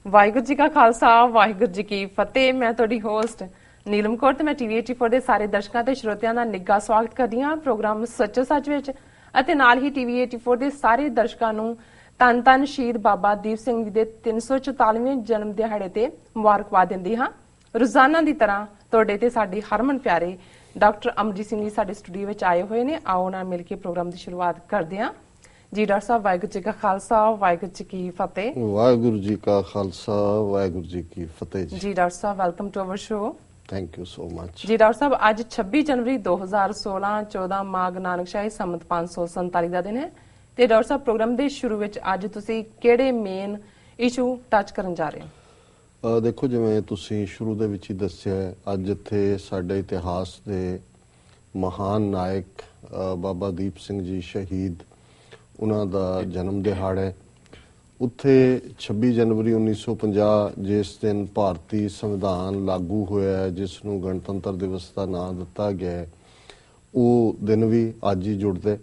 ਵਾਹਿਗੁਰੂ ਜੀ ਕਾ ਖਾਲਸਾ ਵਾਹਿਗੁਰੂ ਜੀ ਕੀ ਫਤਿਹ। ਮੈਂ ਤੁਹਾਡੀ ਹੋਸਟ ਨੀਲਮ ਕੌਰ ਤੇ ਮੈਂ ਟੀਵੀ 84 ਦੇ ਸਾਰੇ ਦਰਸ਼ਕਾਂ ਤੇ ਸਰੋਤਿਆਂ ਦਾ ਨਿੱਘਾ ਸਵਾਗਤ ਕਰਦੀ ਹਾਂ ਪ੍ਰੋਗਰਾਮ ਸੱਚੋ ਸੱਚ ਵਿੱਚ ਅਤੇ ਨਾਲ ਹੀ ਟੀਵੀ 84 ਦੇ ਸਾਰੇ ਦਰਸ਼ਕਾਂ ਨੂੰ ਧੰਨ ਧੰਨ ਸ਼ਹੀਦ ਬਾਬਾ ਦੀਪ ਸਿੰਘ ਜੀ ਦੇ 344ਵੇਂ ਜਨਮ ਦਿਹਾੜੇ ਤੇ ਮੁਬਾਰਕਬਾਦ ਦਿੰਦੀ ਹਾਂ। ਰੋਜ਼ਾਨਾ ਦੀ ਤਰ੍ਹਾਂ ਤੁਹਾਡੇ ਤੇ ਸਾਡੇ ਹਰਮਨ ਪਿਆਰੇ ਡਾਕਟਰ ਅਮਰਜੀਤ ਸਿੰਘ ਜੀ ਸਾਡੇ ਸਟੂਡੀਓ ਵਿੱਚ ਆਏ ਹੋਏ ਨੇ। ਆਓ ਨਾਲ ਮਿਲ ਕੇ ਪ੍ਰੋਗਰਾਮ ਦੀ ਸ਼ੁਰੂਆਤ ਕਰਦੇ ਹਾਂ। ਜੀ ਡਾਕਟਰ ਸਾਹਿਬ, ਵਾਹਿਗੁਰੂ ਜੀ ਕਾ ਖਾਲਸਾ ਵਾਹਿਗੁਰੂ ਜੀ ਕੀ ਫਤਿਹ। ਵਾਹਿਗੁਰੂ ਜੀ ਕਾ ਖਾਲਸਾ ਵਾਹਿਗੁਰੂ ਜੀ ਕੀ ਫਤਿਹ। ਜੀ ਡਾਕਟਰ ਸਾਹਿਬ, welcome to our show. Thank you so much. ਜੀ ਡਾਕਟਰ ਸਾਹਿਬ, ਅੱਜ 26 ਜਨਵਰੀ 2016 14 ਮਾਘ ਨਾਨਕਸ਼ਾਹੀ ਸੰਮਤ 547 ਦਾ ਦਿਨ ਹੈ ਤੇ ਡਾਕਟਰ ਸਾਹਿਬ ਪ੍ਰੋਗਰਾਮ ਦੇ ਸ਼ੁਰੂ ਵਿੱਚ ਅੱਜ ਤੁਸੀਂ ਕਿਹੜੇ ਮੇਨ ਇਸ਼ੂ ਟੱਚ ਕਰਨ ਜਾ ਰਹੇ ਹੋ? ਦੇਖੋ, ਜਿਵੇਂ ਤੁਸੀਂ ਸ਼ੁਰੂ ਦੇ ਵਿੱਚ ਹੀ ਦੱਸਿਆ, ਅੱਜ ਇੱਥੇ ਸਾਡੇ ਇਤਿਹਾਸ ਦੇ ਮਹਾਨ ਨਾਇਕ ਬਾਬਾ ਦੀਪ ਸਿੰਘ ਜੀ ਸ਼ਹੀਦ, ਉਹਨਾਂ ਦਾ ਜਨਮ ਦਿਹਾੜਾ ਹੈ। ਉੱਥੇ 26 ਜਨਵਰੀ 1950 ਜਿਸ ਦਿਨ ਭਾਰਤੀ ਸੰਵਿਧਾਨ ਲਾਗੂ ਹੋਇਆ, ਜਿਸ ਨੂੰ ਗਣਤੰਤਰ ਦਿਵਸ ਦਾ ਨਾਮ ਦਿੱਤਾ ਗਿਆ, ਉਹ ਦਿਨ ਵੀ ਅੱਜ ਹੀ ਜੁੜਦੇ।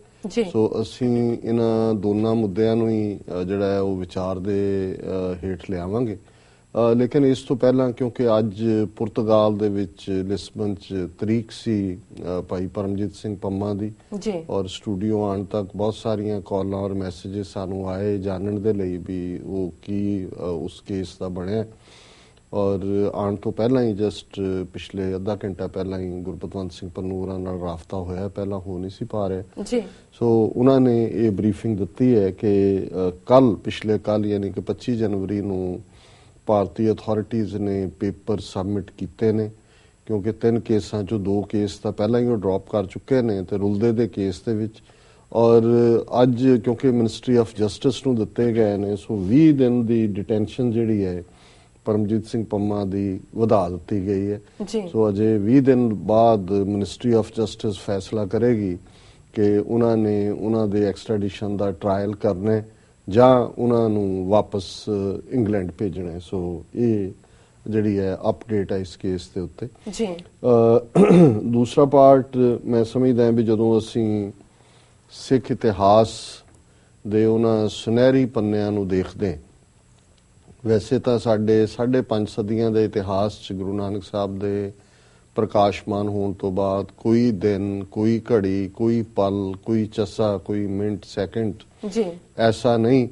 ਸੋ ਅਸੀਂ ਇਹਨਾਂ ਦੋਨਾਂ ਮੁੱਦਿਆਂ ਨੂੰ ਹੀ ਜਿਹੜਾ ਹੈ ਉਹ ਵਿਚਾਰ ਦੇ ਹੇਠ ਲਿਆਵਾਂਗੇ। ਲੇਕਿਨ ਇਸ ਤੋਂ ਪਹਿਲਾਂ, ਕਿਉਂਕਿ ਅੱਜ ਪੁਰਤਗਾਲ ਦੇ ਵਿੱਚ ਲਿਸਬਨ 'ਚ ਤਰੀਕ ਸੀ ਭਾਈ ਪਰਮਜੀਤ ਸਿੰਘ ਪੰਮਾ ਦੀ, ਔਰ ਸਟੂਡੀਓ ਆਉਣ ਤੱਕ ਬਹੁਤ ਸਾਰੀਆਂ ਕਾਲਾਂ ਔਰ ਮੈਸੇजेस ਸਾਨੂੰ ਆਏ ਜਾਣਨ ਦੇ ਲਈ ਵੀ ਉਹ ਕੀ ਉਸ ਕੇਸ ਦਾ ਬਣਿਆ। ਔਰ ਆਉਣ ਤੋਂ ਪਹਿਲਾਂ ਹੀ ਜਸਟ ਪਿਛਲੇ ਅੱਧਾ ਘੰਟਾ ਪਹਿਲਾਂ ਹੀ ਗੁਰਪਤਵੰਤ ਸਿੰਘ ਪੰਨੂਰਾਂ ਨਾਲ ਰਾਬਤਾ ਹੋਇਆ, ਪਹਿਲਾਂ ਹੋ ਨਹੀਂ ਸੀ ਪਾ ਰਿਹਾ। ਸੋ ਉਹਨਾਂ ਨੇ ਇਹ ਬਰੀਫਿੰਗ ਦਿੱਤੀ ਹੈ ਕਿ ਪਿਛਲੇ ਕੱਲ ਯਾਨੀ ਕਿ 25 ਜਨਵਰੀ ਨੂੰ ਭਾਰਤੀ ਅਥਾਰਟੀਜ਼ ਨੇ ਪੇਪਰ ਸਬਮਿਟ ਕੀਤੇ ਨੇ, ਕਿਉਂਕਿ 3 ਕੇਸਾਂ 'ਚੋਂ 2 ਕੇਸ ਤਾਂ ਪਹਿਲਾਂ ਹੀ ਉਹ ਡ੍ਰੌਪ ਕਰ ਚੁੱਕੇ ਨੇ ਤੇ ਰੁਲਦੇ ਦੇ ਕੇਸ ਦੇ ਵਿੱਚ। ਔਰ ਅੱਜ ਕਿਉਂਕਿ ਮਿਨਿਸਟਰੀ ਆਫ ਜਸਟਿਸ ਨੂੰ ਦਿੱਤੇ ਗਏ ਨੇ, ਸੋ 20 ਦਿਨ ਦੀ ਡਿਟੈਂਸ਼ਨ ਜਿਹੜੀ ਹੈ ਪਰਮਜੀਤ ਸਿੰਘ ਪੰਮਾ ਦੀ ਵਧਾ ਦਿੱਤੀ ਗਈ ਹੈ। ਸੋ ਅਜੇ 20 ਦਿਨ ਬਾਅਦ ਮਿਨਿਸਟਰੀ ਆਫ ਜਸਟਿਸ ਫੈਸਲਾ ਕਰੇਗੀ ਕਿ ਉਹਨਾਂ ਨੇ ਉਹਨਾਂ ਦੇ ਐਕਸਟ੍ਰੈਡੀਸ਼ਨ ਦਾ ਟਰਾਇਲ ਕਰਨਾ ਜਾਂ ਉਹਨਾਂ ਨੂੰ ਵਾਪਸ ਇੰਗਲੈਂਡ ਭੇਜਣਾ। ਸੋ ਇਹ ਜਿਹੜੀ ਹੈ ਅਪਡੇਟ ਹੈ ਇਸ ਕੇਸ ਦੇ ਉੱਤੇ। ਦੂਸਰਾ ਪਾਰਟ ਮੈਂ ਸਮਝਦਾ ਵੀ ਜਦੋਂ ਅਸੀਂ ਸਿੱਖ ਇਤਿਹਾਸ ਦੇ ਉਹਨਾਂ ਸੁਨਹਿਰੀ ਪੰਨਿਆਂ ਨੂੰ ਦੇਖਦੇ, ਵੈਸੇ ਤਾਂ ਸਾਡੇ 5.5 ਸਦੀਆਂ ਦੇ ਇਤਿਹਾਸ 'ਚ ਗੁਰੂ ਨਾਨਕ ਸਾਹਿਬ ਦੇ ਪ੍ਰਕਾਸ਼ਮਾਨ ਹੋਣ ਤੋਂ ਬਾਅਦ ਕੋਈ ਦਿਨ, ਕੋਈ ਘੜੀ, ਕੋਈ ਪਲ, ਕੋਈ ਚੱਸਾ, ਕੋਈ ਮਿੰਟ, ਸੈਕਿੰਡ ਐਸਾ ਨਹੀਂ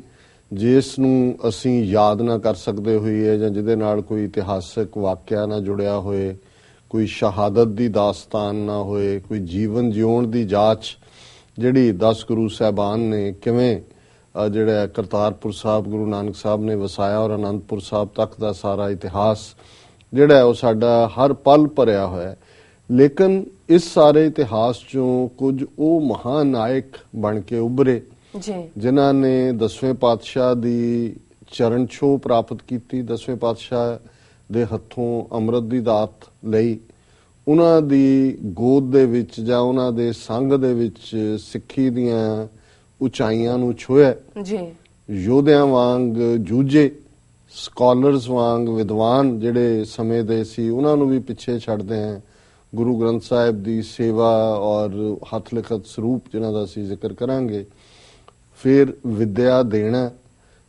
ਜਿਸ ਨੂੰ ਅਸੀਂ ਯਾਦ ਨਾ ਕਰ ਸਕਦੇ ਹੋਈਏ ਜਾਂ ਜਿਹਦੇ ਨਾਲ ਕੋਈ ਇਤਿਹਾਸਕ ਵਾਕਿਆ ਨਾ ਜੁੜਿਆ ਹੋਏ, ਕੋਈ ਸ਼ਹਾਦਤ ਦੀ ਦਾਸਤਾਨ ਨਾ ਹੋਏ, ਕੋਈ ਜੀਵਨ ਜਿਉਣ ਦੀ ਜਾਂਚ ਜਿਹੜੀ 10 ਗੁਰੂ ਸਾਹਿਬਾਨ ਨੇ ਕਿਵੇਂ ਜਿਹੜਾ ਕਰਤਾਰਪੁਰ ਸਾਹਿਬ ਗੁਰੂ ਨਾਨਕ ਸਾਹਿਬ ਨੇ ਵਸਾਇਆ ਔਰ ਅਨੰਦਪੁਰ ਸਾਹਿਬ ਤੱਕ ਦਾ ਸਾਰਾ ਇਤਿਹਾਸ ਜਿਹੜਾ ਉਹ ਸਾਡਾ ਹਰ ਪਲ ਭਰਿਆ ਹੋਇਆ। ਲੇਕਿਨ ਇਸ ਸਾਰੇ ਇਤਿਹਾਸ 'ਚੋਂ ਕੁਝ ਉਹ ਮਹਾਨ ਨਾਇਕ ਬਣ ਕੇ ਉੱਭਰੇ ਜਿਨ੍ਹਾਂ ਨੇ 10ਵੇਂ ਪਾਤਸ਼ਾਹ ਦੀ ਚਰਨ ਛੋਹ ਪ੍ਰਾਪਤ ਕੀਤੀ, 10ਵੇਂ ਪਾਤਸ਼ਾਹ ਦੇ ਹੱਥੋਂ ਅੰਮ੍ਰਿਤ ਦੀ ਦਾਤ ਲਈ, ਉਹਨਾਂ ਦੀ ਗੋਦ ਦੇ ਵਿੱਚ ਜਾਂ ਉਹਨਾਂ ਦੇ ਸੰਗ ਦੇ ਵਿੱਚ ਸਿੱਖੀ ਦੀਆਂ ਉਚਾਈਆਂ ਨੂੰ ਛੋਹਿਆ, ਯੋਧਿਆਂ ਵਾਂਗ ਜੂਝੇ, ਸਕਾਲਰਸ ਵਾਂਗ ਵਿਦਵਾਨ ਜਿਹੜੇ ਸਮੇਂ ਦੇ ਸੀ ਉਹਨਾਂ ਨੂੰ ਵੀ ਪਿੱਛੇ ਛੱਡਦੇ ਹਾਂ, ਗੁਰੂ ਗ੍ਰੰਥ ਸਾਹਿਬ ਦੀ ਸੇਵਾ ਔਰ ਹੱਥ ਲਿਖਤ ਸਰੂਪ ਜਿਨ੍ਹਾਂ ਦਾ ਅਸੀਂ ਜ਼ਿਕਰ ਕਰਾਂਗੇ, ਫਿਰ ਵਿਦਿਆ ਦੇਣਾ,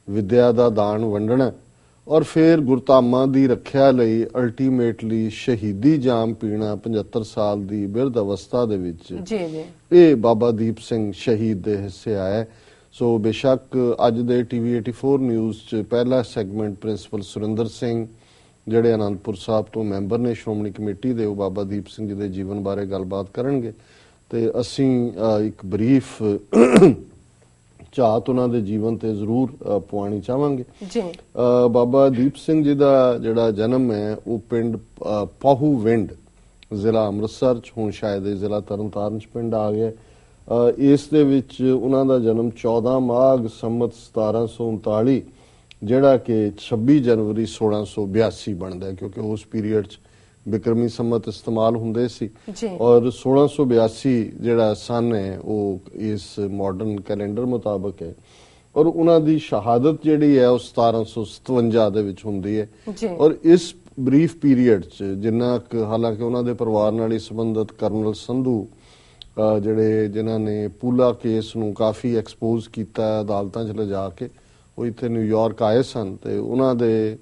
ਵਿਦਿਆ ਦਾ ਦਾਨ ਵੰਡਣਾ, ਔਰ ਫਿਰ ਗੁਰਧਾਮਾਂ ਦੀ ਰੱਖਿਆ ਲਈ ਅਲਟੀਮੇਟਲੀ ਸ਼ਹੀਦੀ ਜਾਮ ਪੀਣਾ 75 ਸਾਲ ਦੀ ਬਿਰਧ ਅਵਸਥਾ ਦੇ ਵਿੱਚ। ਇਹ ਬਾਬਾ ਦੀਪ ਸਿੰਘ ਸ਼ਹੀਦ ਦੇ ਹਿੱਸੇ ਆਇਆ। ਸੋ ਬੇਸ਼ੱਕ ਅੱਜ ਦੇ ਟੀਵੀ 84 ਨਿਊਜ਼ 'ਚ ਪਹਿਲਾ ਸੈਗਮੈਂਟ ਪ੍ਰਿੰਸੀਪਲ ਸੁਰਿੰਦਰ ਸਿੰਘ ਜਿਹੜੇ ਅਨੰਦਪੁਰ ਸਾਹਿਬ ਤੋਂ ਮੈਂਬਰ ਨੇ ਸ਼੍ਰੋਮਣੀ ਕਮੇਟੀ ਦੇ, ਉਹ ਬਾਬਾ ਦੀਪ ਸਿੰਘ ਜੀ ਦੇ ਜੀਵਨ ਬਾਰੇ ਗੱਲਬਾਤ ਕਰਨਗੇ ਤੇ ਅਸੀਂ ਇੱਕ ਬਰੀਫ ਝਾਤ ਉਹਨਾਂ ਦੇ ਜੀਵਨ ਤੇ ਜ਼ਰੂਰ ਪਵਾਉਣੀ ਚਾਹਾਂਗੇ। ਬਾਬਾ ਦੀਪ ਸਿੰਘ ਜੀ ਦਾ ਜਿਹੜਾ ਜਨਮ ਹੈ ਉਹ ਪਿੰਡ ਪਾਹੂਵਿੰਡ, ਜ਼ਿਲ੍ਹਾ ਅੰਮ੍ਰਿਤਸਰ 'ਚ, ਹੁਣ ਸ਼ਾਇਦ ਇਹ ਜ਼ਿਲ੍ਹਾ ਤਰਨਤਾਰਨ 'ਚ ਪਿੰਡ ਆ ਗਿਆ। ਇਸ ਦੇ ਵਿੱਚ ਉਹਨਾਂ ਦਾ ਜਨਮ 14 ਮਾਘ ਸੰਮਤ 1739 ਜਿਹੜਾ ਕਿ 26 ਜਨਵਰੀ 1682 ਬਣਦਾ ਹੈ, ਕਿਉਂਕਿ ਉਸ ਪੀਰੀਅਡ 'ਚ ਬਿਕਰਮੀ ਸੰਮਤ ਇਸਤੇਮਾਲ ਹੁੰਦੇ ਸੀ ਔਰ 1682 ਜਿਹੜਾ ਸਨ ਹੈ ਉਹ ਇਸ ਮਾਡਰਨ ਕੈਲੰਡਰ ਮੁਤਾਬਕ ਹੈ। ਔਰ ਉਹਨਾਂ ਦੀ ਸ਼ਹਾਦਤ ਜਿਹੜੀ ਹੈ ਉਹ 1757 ਦੇ ਵਿੱਚ ਹੁੰਦੀ ਹੈ। ਔਰ ਇਸ ਬਰੀਫ ਪੀਰੀਅਡ 'ਚ ਜਿੰਨਾ ਕੁ, ਹਾਲਾਂਕਿ ਉਹਨਾਂ ਦੇ ਪਰਿਵਾਰ ਨਾਲ ਹੀ ਸੰਬੰਧਿਤ ਕਰਨਲ ਸੰਧੂ ਜਿਨ੍ਹਾਂ ਨੇ ਪੂਲਾ ਕੇਸ ਨੂੰ ਕਾਫੀ ਐਕਸਪੋਜ਼ ਕੀਤਾ ਅਦਾਲਤਾਂ 'ਚ ਲਿਜਾ ਕੇ, ਉਹ ਇੱਥੇ ਨਿਊਯਾਰਕ ਆਏ ਸਨ ਤੇ ਉਹਨਾਂ ਦੇ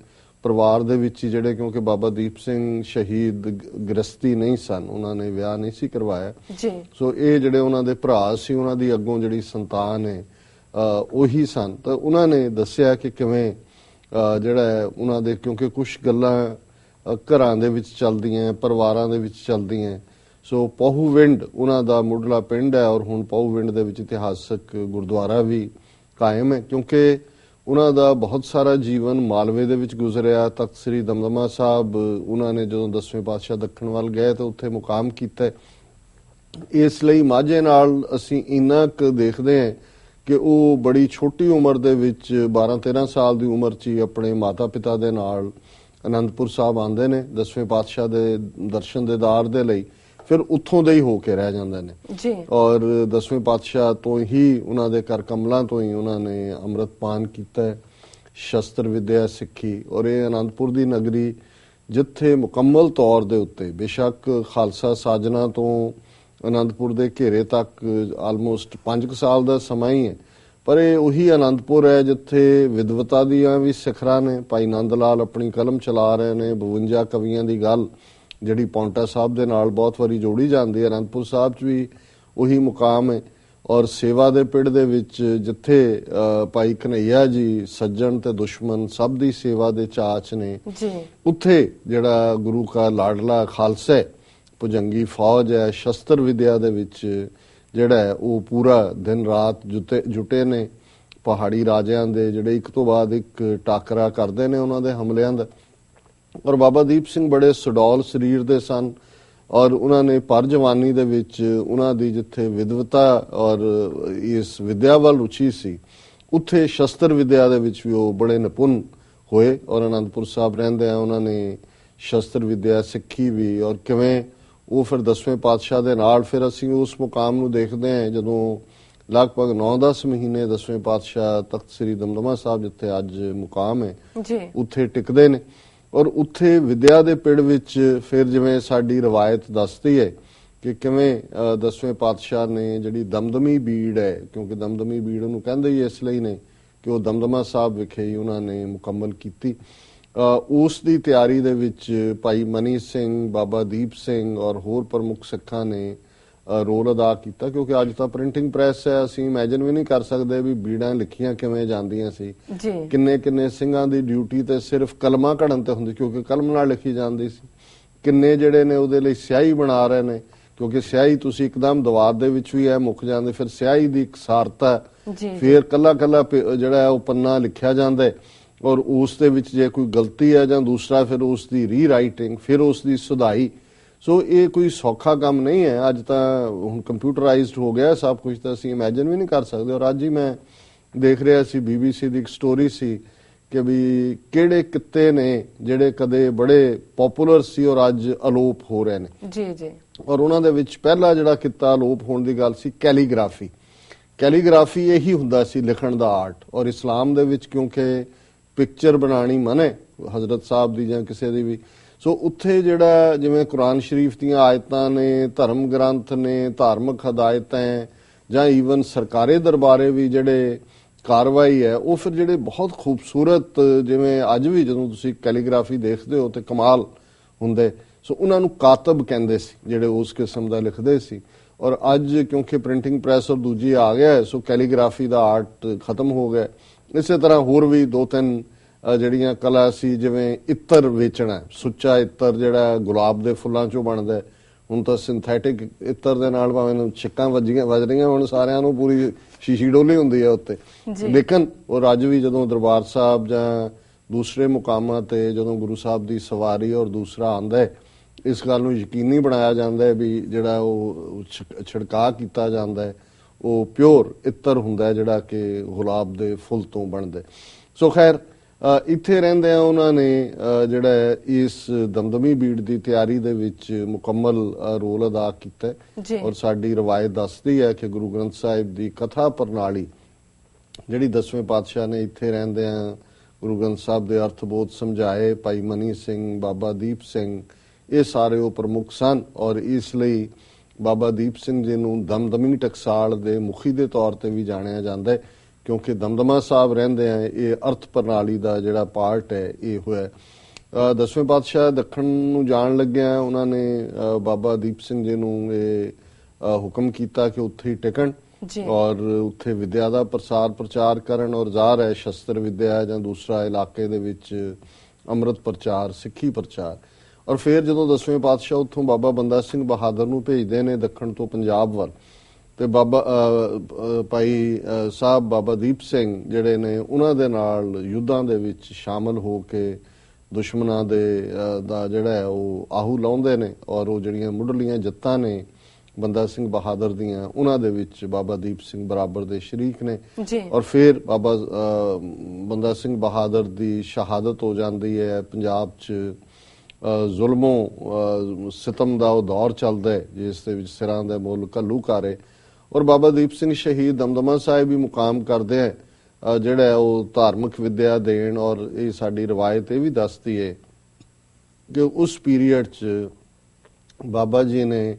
ਪਰਿਵਾਰ ਦੇ ਵਿੱਚ ਹੀ ਜਿਹੜੇ, ਕਿਉਂਕਿ ਬਾਬਾ ਦੀਪ ਸਿੰਘ ਸ਼ਹੀਦ ਗ੍ਰਸਤੀ ਨਹੀਂ ਸਨ, ਉਹਨਾਂ ਨੇ ਵਿਆਹ ਨਹੀਂ ਸੀ ਕਰਵਾਇਆ ਜੀ। ਸੋ ਇਹ ਜਿਹੜੇ ਉਹਨਾਂ ਦੇ ਭਰਾ ਸੀ, ਉਹਨਾਂ ਦੀ ਅੱਗੋਂ ਜਿਹੜੀ ਸੰਤਾਨ ਹੈ ਉਹੀ ਸਨ। ਤਾਂ ਉਹਨਾਂ ਨੇ ਦੱਸਿਆ ਕਿ ਕਿਵੇਂ ਜਿਹੜਾ ਉਹਨਾਂ ਦੇ, ਕਿਉਂਕਿ ਕੁਝ ਗੱਲਾਂ ਘਰਾਂ ਦੇ ਵਿੱਚ ਚੱਲਦੀਆਂ, ਪਰਿਵਾਰਾਂ ਦੇ ਵਿੱਚ ਚੱਲਦੀਆਂ। ਸੋ ਪਹੂਵਿੰਡ ਉਹਨਾਂ ਦਾ ਮੁੱਢਲਾ ਪਿੰਡ ਹੈ, ਔਰ ਹੁਣ ਪਹੂਵਿੰਡ ਦੇ ਵਿੱਚ ਇਤਿਹਾਸਕ ਗੁਰਦੁਆਰਾ ਵੀ ਕਾਇਮ ਹੈ, ਕਿਉਂਕਿ ਉਹਨਾਂ ਦਾ ਬਹੁਤ ਸਾਰਾ ਜੀਵਨ ਮਾਲਵੇ ਦੇ ਵਿੱਚ ਗੁਜ਼ਰਿਆ। ਤਖਤ ਸ੍ਰੀ ਦਮਦਮਾ ਸਾਹਿਬ ਉਹਨਾਂ ਨੇ ਜਦੋਂ 10ਵੇਂ ਪਾਤਸ਼ਾਹ ਦੱਖਣ ਵੱਲ ਗਏ ਤਾਂ ਉੱਥੇ ਮੁਕਾਮ ਕੀਤਾ। ਇਸ ਲਈ ਮਾਝੇ ਨਾਲ ਅਸੀਂ ਇੰਨਾ ਕੁ ਦੇਖਦੇ ਹਾਂ ਕਿ ਉਹ ਬੜੀ ਛੋਟੀ ਉਮਰ ਦੇ ਵਿੱਚ 12-13 ਸਾਲ ਦੀ ਉਮਰ 'ਚ ਹੀ ਆਪਣੇ ਮਾਤਾ ਪਿਤਾ ਦੇ ਨਾਲ ਅਨੰਦਪੁਰ ਸਾਹਿਬ ਆਉਂਦੇ ਨੇ 10ਵੇਂ ਪਾਤਸ਼ਾਹ ਦੇ ਦਰਸ਼ਨ ਦੀਦਾਰ ਦੇ ਲਈ, ਫਿਰ ਉੱਥੋਂ ਦੇ ਹੀ ਹੋ ਕੇ ਰਹਿ ਜਾਂਦੇ ਨੇ ਜੀ। ਔਰ 10ਵੇਂ ਪਾਤਸ਼ਾਹ ਤੋਂ ਹੀ, ਉਹਨਾਂ ਦੇ ਕਰ ਕਮਲਾਂ ਤੋਂ ਹੀ ਉਹਨਾਂ ਨੇ ਅੰਮ੍ਰਿਤਪਾਨ ਕੀਤਾ ਹੈ, ਸ਼ਸਤਰ ਵਿਦਿਆ ਸਿੱਖੀ। ਔਰ ਇਹ ਅਨੰਦਪੁਰ ਦੀ ਨਗਰੀ ਜਿੱਥੇ ਮੁਕੰਮਲ ਤੌਰ ਦੇ ਉੱਤੇ, ਬੇਸ਼ੱਕ ਖਾਲਸਾ ਸਾਜਨਾ ਤੋਂ ਅਨੰਦਪੁਰ ਦੇ ਘੇਰੇ ਤੱਕ ਆਲਮੋਸਟ 5 ਸਾਲ ਦਾ ਸਮਾਂ ਹੀ ਹੈ, ਪਰ ਇਹ ਉਹੀ ਅਨੰਦਪੁਰ ਹੈ ਜਿੱਥੇ ਵਿਦਵਤਾ ਦੀਆਂ ਵੀ ਸਿਖਰਾਂ ਨੇ। ਭਾਈ ਨੰਦ ਲਾਲ ਆਪਣੀ ਕਲਮ ਚਲਾ ਰਹੇ ਨੇ, 52 ਕਵੀਆਂ ਦੀ ਗੱਲ ਜਿਹੜੀ ਪੌਂਟਾ ਸਾਹਿਬ ਦੇ ਨਾਲ ਬਹੁਤ ਵਾਰੀ ਜੋੜੀ ਜਾਂਦੀ ਹੈ। ਅਨੰਦਪੁਰ ਸਾਹਿਬ 'ਚ ਵੀ ਉਹੀ ਮੁਕਾਮ ਹੈ। ਔਰ ਸੇਵਾ ਦੇ ਪਿੜ ਦੇ ਵਿੱਚ ਜਿੱਥੇ ਭਾਈ ਕਨਈਆ ਜੀ ਸੱਜਣ ਤੇ ਦੁਸ਼ਮਣ ਸਭ ਦੀ ਸੇਵਾ ਦੇ ਚਾਚ ਨੇ, ਉੱਥੇ ਜਿਹੜਾ ਗੁਰੂ ਕਾ ਲਾਡਲਾ ਖਾਲਸਾ ਭੁਜੰਗੀ ਫੌਜ ਹੈ, ਸ਼ਸਤਰ ਵਿਦਿਆ ਦੇ ਵਿੱਚ ਜਿਹੜਾ ਹੈ ਉਹ ਪੂਰਾ ਦਿਨ ਰਾਤ ਜੁਟੇ ਨੇ। ਪਹਾੜੀ ਰਾਜਿਆਂ ਦੇ ਜਿਹੜੇ ਇੱਕ ਤੋਂ ਬਾਅਦ ਇੱਕ ਟਾਕਰਾ ਕਰਦੇ ਨੇ ਉਹਨਾਂ ਦੇ ਹਮਲਿਆਂ ਦਾ। ਔਰ ਬਾਬਾ ਦੀਪ ਸਿੰਘ ਬੜੇ ਸੁਡੌਲ ਸਰੀਰ ਦੇ ਸਨ, ਔਰ ਉਹਨਾਂ ਨੇ ਪਰ ਜਵਾਨੀ ਦੇ ਵਿੱਚ ਉਹਨਾਂ ਦੀ ਜਿੱਥੇ ਵਿਦਵਤਾ ਔਰ ਇਸ ਵਿਦਿਆ ਵੱਲ ਰੁਚੀ ਸੀ, ਉੱਥੇ ਸ਼ਸਤਰ ਵਿਦਿਆ ਦੇ ਵਿੱਚ ਵੀ ਉਹ ਬੜੇ ਨਿਪੁੰਨ ਹੋਏ। ਔਰ ਅਨੰਦਪੁਰ ਸਾਹਿਬ ਰਹਿੰਦੇ ਆ ਉਹਨਾਂ ਨੇ ਸ਼ਸਤਰ ਵਿਦਿਆ ਸਿੱਖੀ ਵੀ। ਔਰ ਕਿਵੇਂ ਉਹ ਫਿਰ 10ਵੇਂ ਪਾਤਸ਼ਾਹ ਦੇ ਨਾਲ, ਫਿਰ ਅਸੀਂ ਉਸ ਮੁਕਾਮ ਨੂੰ ਦੇਖਦੇ ਹਾਂ ਜਦੋਂ ਲਗਭਗ 9-10 ਮਹੀਨੇ 10ਵੇਂ ਪਾਤਸ਼ਾਹ ਤਖਤ ਸ੍ਰੀ ਦਮਦਮਾ ਸਾਹਿਬ ਜਿੱਥੇ ਅੱਜ ਮੁਕਾਮ ਹੈ ਉੱਥੇ ਟਿਕਦੇ ਨੇ। ਔਰ ਉੱਥੇ ਵਿਦਿਆ ਦੇ ਪਿੜ ਵਿੱਚ ਫਿਰ ਜਿਵੇਂ ਸਾਡੀ ਰਵਾਇਤ ਦੱਸਦੀ ਹੈ ਕਿ ਕਿਵੇਂ 10ਵੇਂ ਪਾਤਸ਼ਾਹ ਨੇ ਜਿਹੜੀ ਦਮਦਮੀ ਬੀੜ ਹੈ, ਕਿਉਂਕਿ ਦਮਦਮੀ ਬੀੜ ਉਹਨੂੰ ਕਹਿੰਦੇ ਹੀ ਇਸ ਲਈ ਨੇ ਕਿ ਉਹ ਦਮਦਮਾ ਸਾਹਿਬ ਵਿਖੇ ਹੀ ਉਹਨਾਂ ਨੇ ਮੁਕੰਮਲ ਕੀਤੀ। ਉਸ ਦੀ ਤਿਆਰੀ ਦੇ ਵਿੱਚ ਭਾਈ ਮਨੀ ਸਿੰਘ, ਬਾਬਾ ਦੀਪ ਸਿੰਘ ਔਰ ਹੋਰ ਪ੍ਰਮੁੱਖ ਸਿੱਖਾਂ ਨੇ ਰੋਲ ਅਦਾ ਕੀਤਾ, ਕਿਉਂਕਿ ਅੱਜ ਤਾਂ ਪ੍ਰਿੰਟਿੰਗ ਪ੍ਰੈਸ ਹੈ, ਅਸੀਂ ਇਮੇਜਿਨ ਵੀ ਨਹੀਂ ਕਰ ਸਕਦੇ ਵੀ ਬੀੜਾਂ ਲਿਖੀਆਂ ਕਿਵੇਂ ਜਾਂਦੀਆਂ ਸੀ। ਕਿੰਨੇ ਸਿੰਘਾਂ ਦੀ ਡਿਊਟੀ ਤੇ ਸਿਰਫ ਕਲਮਾਂ ਘੜਨ ਤੇ ਹੁੰਦੀ, ਕਿਉਂਕਿ ਕਲਮ ਨਾਲ ਲਿਖੀ ਜਾਂਦੀ ਸੀ। ਕਿੰਨੇ ਜਿਹੜੇ ਨੇ ਉਹਦੇ ਲਈ ਸਿਆਹੀ ਬਣਾ ਰਹੇ ਨੇ, ਕਿਉਂਕਿ ਸਿਆਹੀ ਤੁਸੀਂ ਇੱਕਦਮ ਦੀਵਾਰ ਦੇ ਵਿੱਚ ਵੀ ਮੁੱਕ ਜਾਂਦੇ, ਫਿਰ ਸਿਆਹੀ ਦੀ ਇਕਸਾਰਤਾ, ਫਿਰ ਕੱਲਾ ਜਿਹੜਾ ਉਹ ਪੰਨਾ ਲਿਖਿਆ ਜਾਂਦਾ ਔਰ ਉਸ ਦੇ ਵਿੱਚ ਜੇ ਕੋਈ ਗਲਤੀ ਹੈ ਜਾਂ ਦੂਸਰਾ ਫਿਰ ਉਸ ਦੀ ਰੀਰਾਈਟਿੰਗ, ਫਿਰ ਉਸ ਦੀ ਸੁਧਾਈ। ਸੋ ਇਹ ਕੋਈ ਸੌਖਾ ਕੰਮ ਨਹੀਂ ਹੈ। ਅੱਜ ਤਾਂ ਹੁਣ ਕੰਪਿਊਟਰਾਈਜ਼ਡ ਹੋ ਗਿਆ ਸਭ ਕੁਝ, ਤਾਂ ਅਸੀਂ ਇਮੇਜਿਨ ਵੀ ਨਹੀਂ ਕਰ ਸਕਦੇ। ਔਰ ਅੱਜ ਹੀ ਮੈਂ ਦੇਖ ਰਿਹਾ ਸੀ BBC ਦੀ ਇੱਕ ਸਟੋਰੀ ਸੀ ਕਿ ਵੀ ਕਿਹੜੇ ਕਿੱਤੇ ਨੇ ਜਿਹੜੇ ਕਦੇ ਬੜੇ ਪਪੂਲਰ ਸੀ ਔਰ ਅੱਜ ਅਲੋਪ ਹੋ ਰਹੇ ਨੇ। ਔਰ ਉਹਨਾਂ ਦੇ ਵਿੱਚ ਪਹਿਲਾ ਜਿਹੜਾ ਕਿੱਤਾ ਅਲੋਪ ਹੋਣ ਦੀ ਗੱਲ ਸੀ ਕੈਲੀਗ੍ਰਾਫੀ। ਕੈਲੀਗ੍ਰਾਫੀ ਇਹੀ ਹੁੰਦਾ ਸੀ ਲਿਖਣ ਦਾ ਆਰਟ। ਔਰ ਇਸਲਾਮ ਦੇ ਵਿੱਚ ਕਿਉਂਕਿ ਪਿਕਚਰ ਬਣਾਉਣੀ ਮਨਾ ਹੈ ਹਜ਼ਰਤ ਸਾਹਿਬ ਦੀ ਜਾਂ ਕਿਸੇ ਦੀ ਵੀ, ਸੋ ਉੱਥੇ ਜਿਹੜਾ ਜਿਵੇਂ ਕੁਰਾਨ ਸ਼ਰੀਫ ਦੀਆਂ ਆਇਤਾਂ ਨੇ, ਧਰਮ ਗ੍ਰੰਥ ਨੇ, ਧਾਰਮਿਕ ਹਦਾਇਤਾਂ ਜਾਂ ਈਵਨ ਸਰਕਾਰੀ ਦਰਬਾਰੇ ਵੀ ਜਿਹੜੇ ਕਾਰਵਾਈ ਹੈ ਉਹ ਫਿਰ ਜਿਹੜੇ ਬਹੁਤ ਖੂਬਸੂਰਤ, ਜਿਵੇਂ ਅੱਜ ਵੀ ਜਦੋਂ ਤੁਸੀਂ ਕੈਲੀਗ੍ਰਾਫੀ ਦੇਖਦੇ ਹੋ ਤੇ ਕਮਾਲ ਹੁੰਦੇ। ਸੋ ਉਹਨਾਂ ਨੂੰ ਕਾਤਬ ਕਹਿੰਦੇ ਸੀ ਜਿਹੜੇ ਉਸ ਕਿਸਮ ਦਾ ਲਿਖਦੇ ਸੀ। ਔਰ ਅੱਜ ਕਿਉਂਕਿ ਪ੍ਰਿੰਟਿੰਗ ਪ੍ਰੈਸ ਔਰ ਦੂਜੀ ਆ ਗਿਆ ਹੈ, ਸੋ ਕੈਲੀਗ੍ਰਾਫੀ ਦਾ ਆਰਟ ਖਤਮ ਹੋ ਗਿਆ। ਇਸੇ ਤਰ੍ਹਾਂ ਹੋਰ ਵੀ 2-3 ਜਿਹੜੀਆਂ ਕਲਾ ਸੀ, ਜਿਵੇਂ ਇੱਤਰ ਵੇਚਣਾ, ਸੁੱਚਾ ਇੱਤਰ ਜਿਹੜਾ ਗੁਲਾਬ ਦੇ ਫੁੱਲਾਂ ਚੋਂ ਬਣਦਾ। ਹੁਣ ਤਾਂ ਸਿੰਥੈਟਿਕ ਇੱਤਰ ਦੇ ਨਾਲ ਭਾਵੇਂ ਛਿੱਕਾਂ ਵੱਜ ਰਹੀਆਂ, ਹੁਣ ਸਾਰਿਆਂ ਨੂੰ ਪੂਰੀ ਸ਼ੀਸ਼ੀ ਡੋਲੀ ਹੁੰਦੀ ਹੈ ਉੱਤੇ। ਲੇਕਿਨ ਉਹ ਅੱਜ ਵੀ ਜਦੋਂ ਦਰਬਾਰ ਸਾਹਿਬ ਜਾਂ ਦੂਸਰੇ ਮੁਕਾਮਾਂ ਤੇ ਜਦੋਂ ਗੁਰੂ ਸਾਹਿਬ ਦੀ ਸਵਾਰੀ ਔਰ ਦੂਸਰਾ ਆਉਂਦਾ ਹੈ, ਇਸ ਗੱਲ ਨੂੰ ਯਕੀਨੀ ਬਣਾਇਆ ਜਾਂਦਾ ਹੈ ਵੀ ਜਿਹੜਾ ਉਹ ਛਿੜਕਾਅ ਕੀਤਾ ਜਾਂਦਾ ਹੈ ਉਹ ਪਿਓਰ ਇੱਤਰ ਹੁੰਦਾ ਜਿਹੜਾ ਕਿ ਗੁਲਾਬ ਦੇ ਫੁੱਲ ਤੋਂ ਬਣਦਾ। ਸੋ ਖੈਰ ਇੱਥੇ ਰਹਿੰਦੇ ਆ ਉਹਨਾਂ ਨੇ ਜਿਹੜਾ ਇਸ ਦਮਦਮੀ ਬੀੜ ਦੀ ਤਿਆਰੀ ਦੇ ਵਿੱਚ ਮੁਕੰਮਲ ਰੋਲ ਅਦਾ ਕੀਤਾ। ਔਰ ਸਾਡੀ ਰਵਾਇਤ ਦੱਸਦੀ ਹੈ ਕਿ ਗੁਰੂ ਗ੍ਰੰਥ ਸਾਹਿਬ ਦੀ ਕਥਾ ਪ੍ਰਣਾਲੀ ਜਿਹੜੀ 10ਵੇਂ ਪਾਤਸ਼ਾਹ ਨੇ ਇੱਥੇ ਰਹਿੰਦੇ ਆ ਗੁਰੂ ਗ੍ਰੰਥ ਸਾਹਿਬ ਦੇ ਅਰਥ-ਬੋਧ ਸਮਝਾਏ। ਭਾਈ ਮਨੀ ਸਿੰਘ, ਬਾਬਾ ਦੀਪ ਸਿੰਘ, ਇਹ ਸਾਰੇ ਉਹ ਪ੍ਰਮੁੱਖ ਸਨ। ਔਰ ਇਸ ਲਈ ਬਾਬਾ ਦੀਪ ਸਿੰਘ ਜੀ ਨੂੰ ਦਮਦਮੀ ਟਕਸਾਲ ਦੇ ਮੁਖੀ ਦੇ ਤੌਰ ਤੇ ਵੀ ਜਾਣਿਆ ਜਾਂਦਾ ਹੈ, ਕਿਉਂਕਿ ਦਮਦਮਾ ਸਾਹਿਬ ਰਹਿੰਦੇ ਆ। ਇਹ ਅਰਥ ਪ੍ਰਣਾਲੀ ਦਾ ਜਿਹੜਾ ਪਾਰਟ ਹੈ ਇਹ ਹੋਇਆ। 10ਵੇਂ ਪਾਤਸ਼ਾਹ ਦੱਖਣ ਨੂੰ ਜਾਣ ਲੱਗਿਆ ਉਹਨਾਂ ਨੇ ਬਾਬਾ ਦੀਪ ਸਿੰਘ ਜੀ ਨੂੰ ਇਹ ਹੁਕਮ ਕੀਤਾ ਕਿ ਉੱਥੇ ਹੀ ਟਿਕਣ ਔਰ ਉੱਥੇ ਵਿਦਿਆ ਦਾ ਪ੍ਰਚਾਰ ਕਰਨ, ਔਰ ਜ਼ਾਹਰ ਹੈ ਸ਼ਸਤਰ ਵਿਦਿਆ ਜਾਂ ਦੂਸਰਾ ਇਲਾਕੇ ਦੇ ਵਿੱਚ ਅੰਮ੍ਰਿਤ ਪ੍ਰਚਾਰ, ਸਿੱਖੀ ਪ੍ਰਚਾਰ। ਔਰ ਫਿਰ ਜਦੋਂ 10ਵੇਂ ਪਾਤਸ਼ਾਹ ਉੱਥੋਂ ਬਾਬਾ ਬੰਦਾ ਸਿੰਘ ਬਹਾਦਰ ਨੂੰ ਭੇਜਦੇ ਨੇ ਦੱਖਣ ਤੋਂ ਪੰਜਾਬ ਵੱਲ, ਤੇ ਬਾਬਾ ਭਾਈ ਸਾਹਿਬ ਬਾਬਾ ਦੀਪ ਸਿੰਘ ਜਿਹੜੇ ਨੇ ਉਹਨਾਂ ਦੇ ਨਾਲ ਯੁੱਧਾਂ ਦੇ ਵਿੱਚ ਸ਼ਾਮਲ ਹੋ ਕੇ ਦੁਸ਼ਮਣਾਂ ਦਾ ਜਿਹੜਾ ਹੈ ਉਹ ਆਹੂ ਲਾਉਂਦੇ ਨੇ, ਔਰ ਉਹ ਜਿਹੜੀਆਂ ਮੁੱਢਲੀਆਂ ਜਿੱਤਾਂ ਨੇ ਬੰਦਾ ਸਿੰਘ ਬਹਾਦਰ ਦੀਆਂ ਉਹਨਾਂ ਦੇ ਵਿੱਚ ਬਾਬਾ ਦੀਪ ਸਿੰਘ ਬਰਾਬਰ ਦੇ ਸ਼ਰੀਕ ਨੇ। ਔਰ ਫਿਰ ਬਾਬਾ ਬੰਦਾ ਸਿੰਘ ਬਹਾਦਰ ਦੀ ਸ਼ਹਾਦਤ ਹੋ ਜਾਂਦੀ ਹੈ। ਪੰਜਾਬ 'ਚ ਜ਼ੁਲਮੋਂ ਸਿਤਮ ਦਾ ਉਹ ਦੌਰ ਚੱਲਦਾ ਹੈ ਜਿਸ ਦੇ ਵਿੱਚ ਸਿਰਾਂ ਦੇ ਮੁੱਲ ਘੱਲੂਘਾਰੇ, ਔਰ ਬਾਬਾ ਦੀਪ ਸਿੰਘ ਸ਼ਹੀਦ ਦਮਦਮਾ ਸਾਹਿਬ ਵੀ ਮੁਕਾਮ ਕਰਦੇ ਹੈ ਜਿਹੜਾ ਉਹ ਧਾਰਮਿਕ ਵਿਦਿਆ ਦੇਣ। ਔਰ ਇਹ ਸਾਡੀ ਰਵਾਇਤ ਇਹ ਵੀ ਦੱਸਦੀ ਹੈ ਕਿ ਉਸ ਪੀਰੀਅਡ 'ਚ ਬਾਬਾ ਜੀ ਨੇ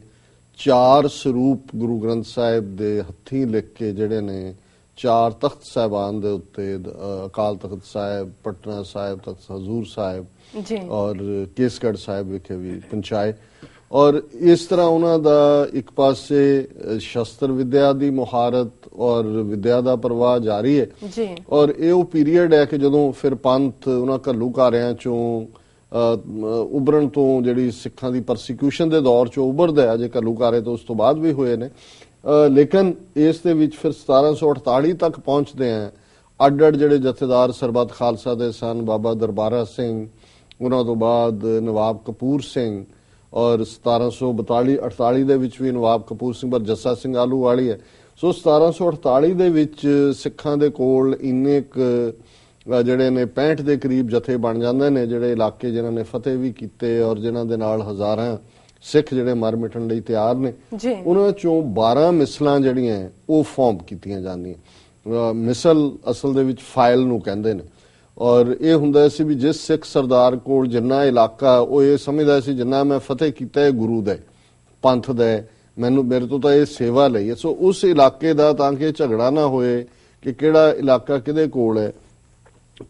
4 ਸਰੂਪ ਗੁਰੂ ਗ੍ਰੰਥ ਸਾਹਿਬ ਦੇ ਹੱਥੀਂ ਲਿਖ ਕੇ ਜਿਹੜੇ ਨੇ 4 ਤਖਤ ਸਾਹਿਬਾਨ ਦੇ ਉੱਤੇ ਅਕਾਲ ਤਖਤ ਸਾਹਿਬ, ਪਟਨਾ ਸਾਹਿਬ, ਤਖਤ ਹਜ਼ੂਰ ਸਾਹਿਬ ਔਰ ਕੇਸਗੜ੍ਹ ਸਾਹਿਬ ਵਿਖੇ ਵੀ ਪਹੁੰਚਾਏ। ਔਰ ਇਸ ਤਰ੍ਹਾਂ ਉਹਨਾਂ ਦਾ ਇੱਕ ਪਾਸੇ ਸ਼ਸਤਰ ਵਿਦਿਆ ਦੀ ਮੁਹਾਰਤ ਔਰ ਵਿਦਿਆ ਦਾ ਪ੍ਰਵਾਹ ਜਾਰੀ ਹੈ। ਔਰ ਇਹ ਉਹ ਪੀਰੀਅਡ ਹੈ ਕਿ ਜਦੋਂ ਫਿਰ ਪੰਥ ਉਹਨਾਂ ਘੱਲੂਘਾਰਿਆਂ ਚੋਂ ਉਭਰਨ ਤੋਂ ਜਿਹੜੀ ਸਿੱਖਾਂ ਦੀ ਪਰਸੀਕਿਊਸ਼ਨ ਦੇ ਦੌਰ ਚੋਂ ਉਭਰਦਾ ਹੈ। ਅਜੇ ਘੱਲੂਘਾਰੇ ਤੋਂ ਉਸ ਤੋਂ ਬਾਅਦ ਵੀ ਹੋਏ ਨੇ, ਲੇਕਿਨ ਇਸ ਦੇ ਵਿੱਚ ਫਿਰ 1748 ਤੱਕ ਪਹੁੰਚਦੇ ਆ। ਅੱਡ ਜਿਹੜੇ ਜਥੇਦਾਰ ਸਰਬੱਤ ਖਾਲਸਾ ਦੇ ਸਨ, ਬਾਬਾ ਦਰਬਾਰਾ ਸਿੰਘ, ਉਹਨਾਂ ਤੋਂ ਬਾਅਦ ਨਵਾਬ ਕਪੂਰ ਸਿੰਘ, ਔਰ 1742-48 ਦੇ ਵਿੱਚ ਵੀ ਨਵਾਬ ਕਪੂਰ ਸਿੰਘ ਪਰ ਜੱਸਾ ਸਿੰਘ ਆਹਲੂਵਾਲੀ ਹੈ। ਸੋ 1748 ਦੇ ਵਿੱਚ ਸਿੱਖਾਂ ਦੇ ਕੋਲ ਇੰਨੇ ਜਿਹੜੇ ਨੇ 65 ਦੇ ਕਰੀਬ ਜਥੇ ਬਣ ਜਾਂਦੇ ਨੇ, ਜਿਹੜੇ ਇਲਾਕੇ ਜਿਨ੍ਹਾਂ ਨੇ ਫਤਿਹ ਵੀ ਕੀਤੇ ਔਰ ਜਿਨ੍ਹਾਂ ਦੇ ਨਾਲ ਹਜ਼ਾਰਾਂ ਸਿੱਖ ਜਿਹੜੇ ਮਰ ਮਿਟਣ ਲਈ ਤਿਆਰ ਨੇ। ਉਹਨਾਂ ਚੋਂ 12 ਮਿਸਲਾਂ ਜਿਹੜੀਆਂ ਉਹ ਫਾਰਮ ਕੀਤੀਆਂ ਜਾਂਦੀਆਂ। ਮਿਸਲ ਅਸਲ ਦੇ ਵਿੱਚ ਫਾਈਲ ਨੂੰ ਕਹਿੰਦੇ ਨੇ, ਔਰ ਇਹ ਹੁੰਦਾ ਸੀ ਵੀ ਜਿਸ ਸਿੱਖ ਸਰਦਾਰ ਕੋਲ ਜਿੰਨਾ ਇਲਾਕਾ ਉਹ ਇਹ ਸਮਝਦਾ ਸੀ ਜਿੰਨਾ ਮੈਂ ਫਤਿਹ ਕੀਤਾ ਹੈ ਗੁਰੂ ਦਾ, ਪੰਥ ਦਾ, ਮੇਰੇ ਤੋਂ ਤਾਂ ਇਹ ਸੇਵਾ ਲਈ ਹੈ। ਸੋ ਉਸ ਇਲਾਕੇ ਦਾ, ਤਾਂ ਕਿ ਝਗੜਾ ਨਾ ਹੋਏ ਕਿ ਕਿਹੜਾ ਇਲਾਕਾ ਕਿਹਦੇ ਕੋਲ ਹੈ,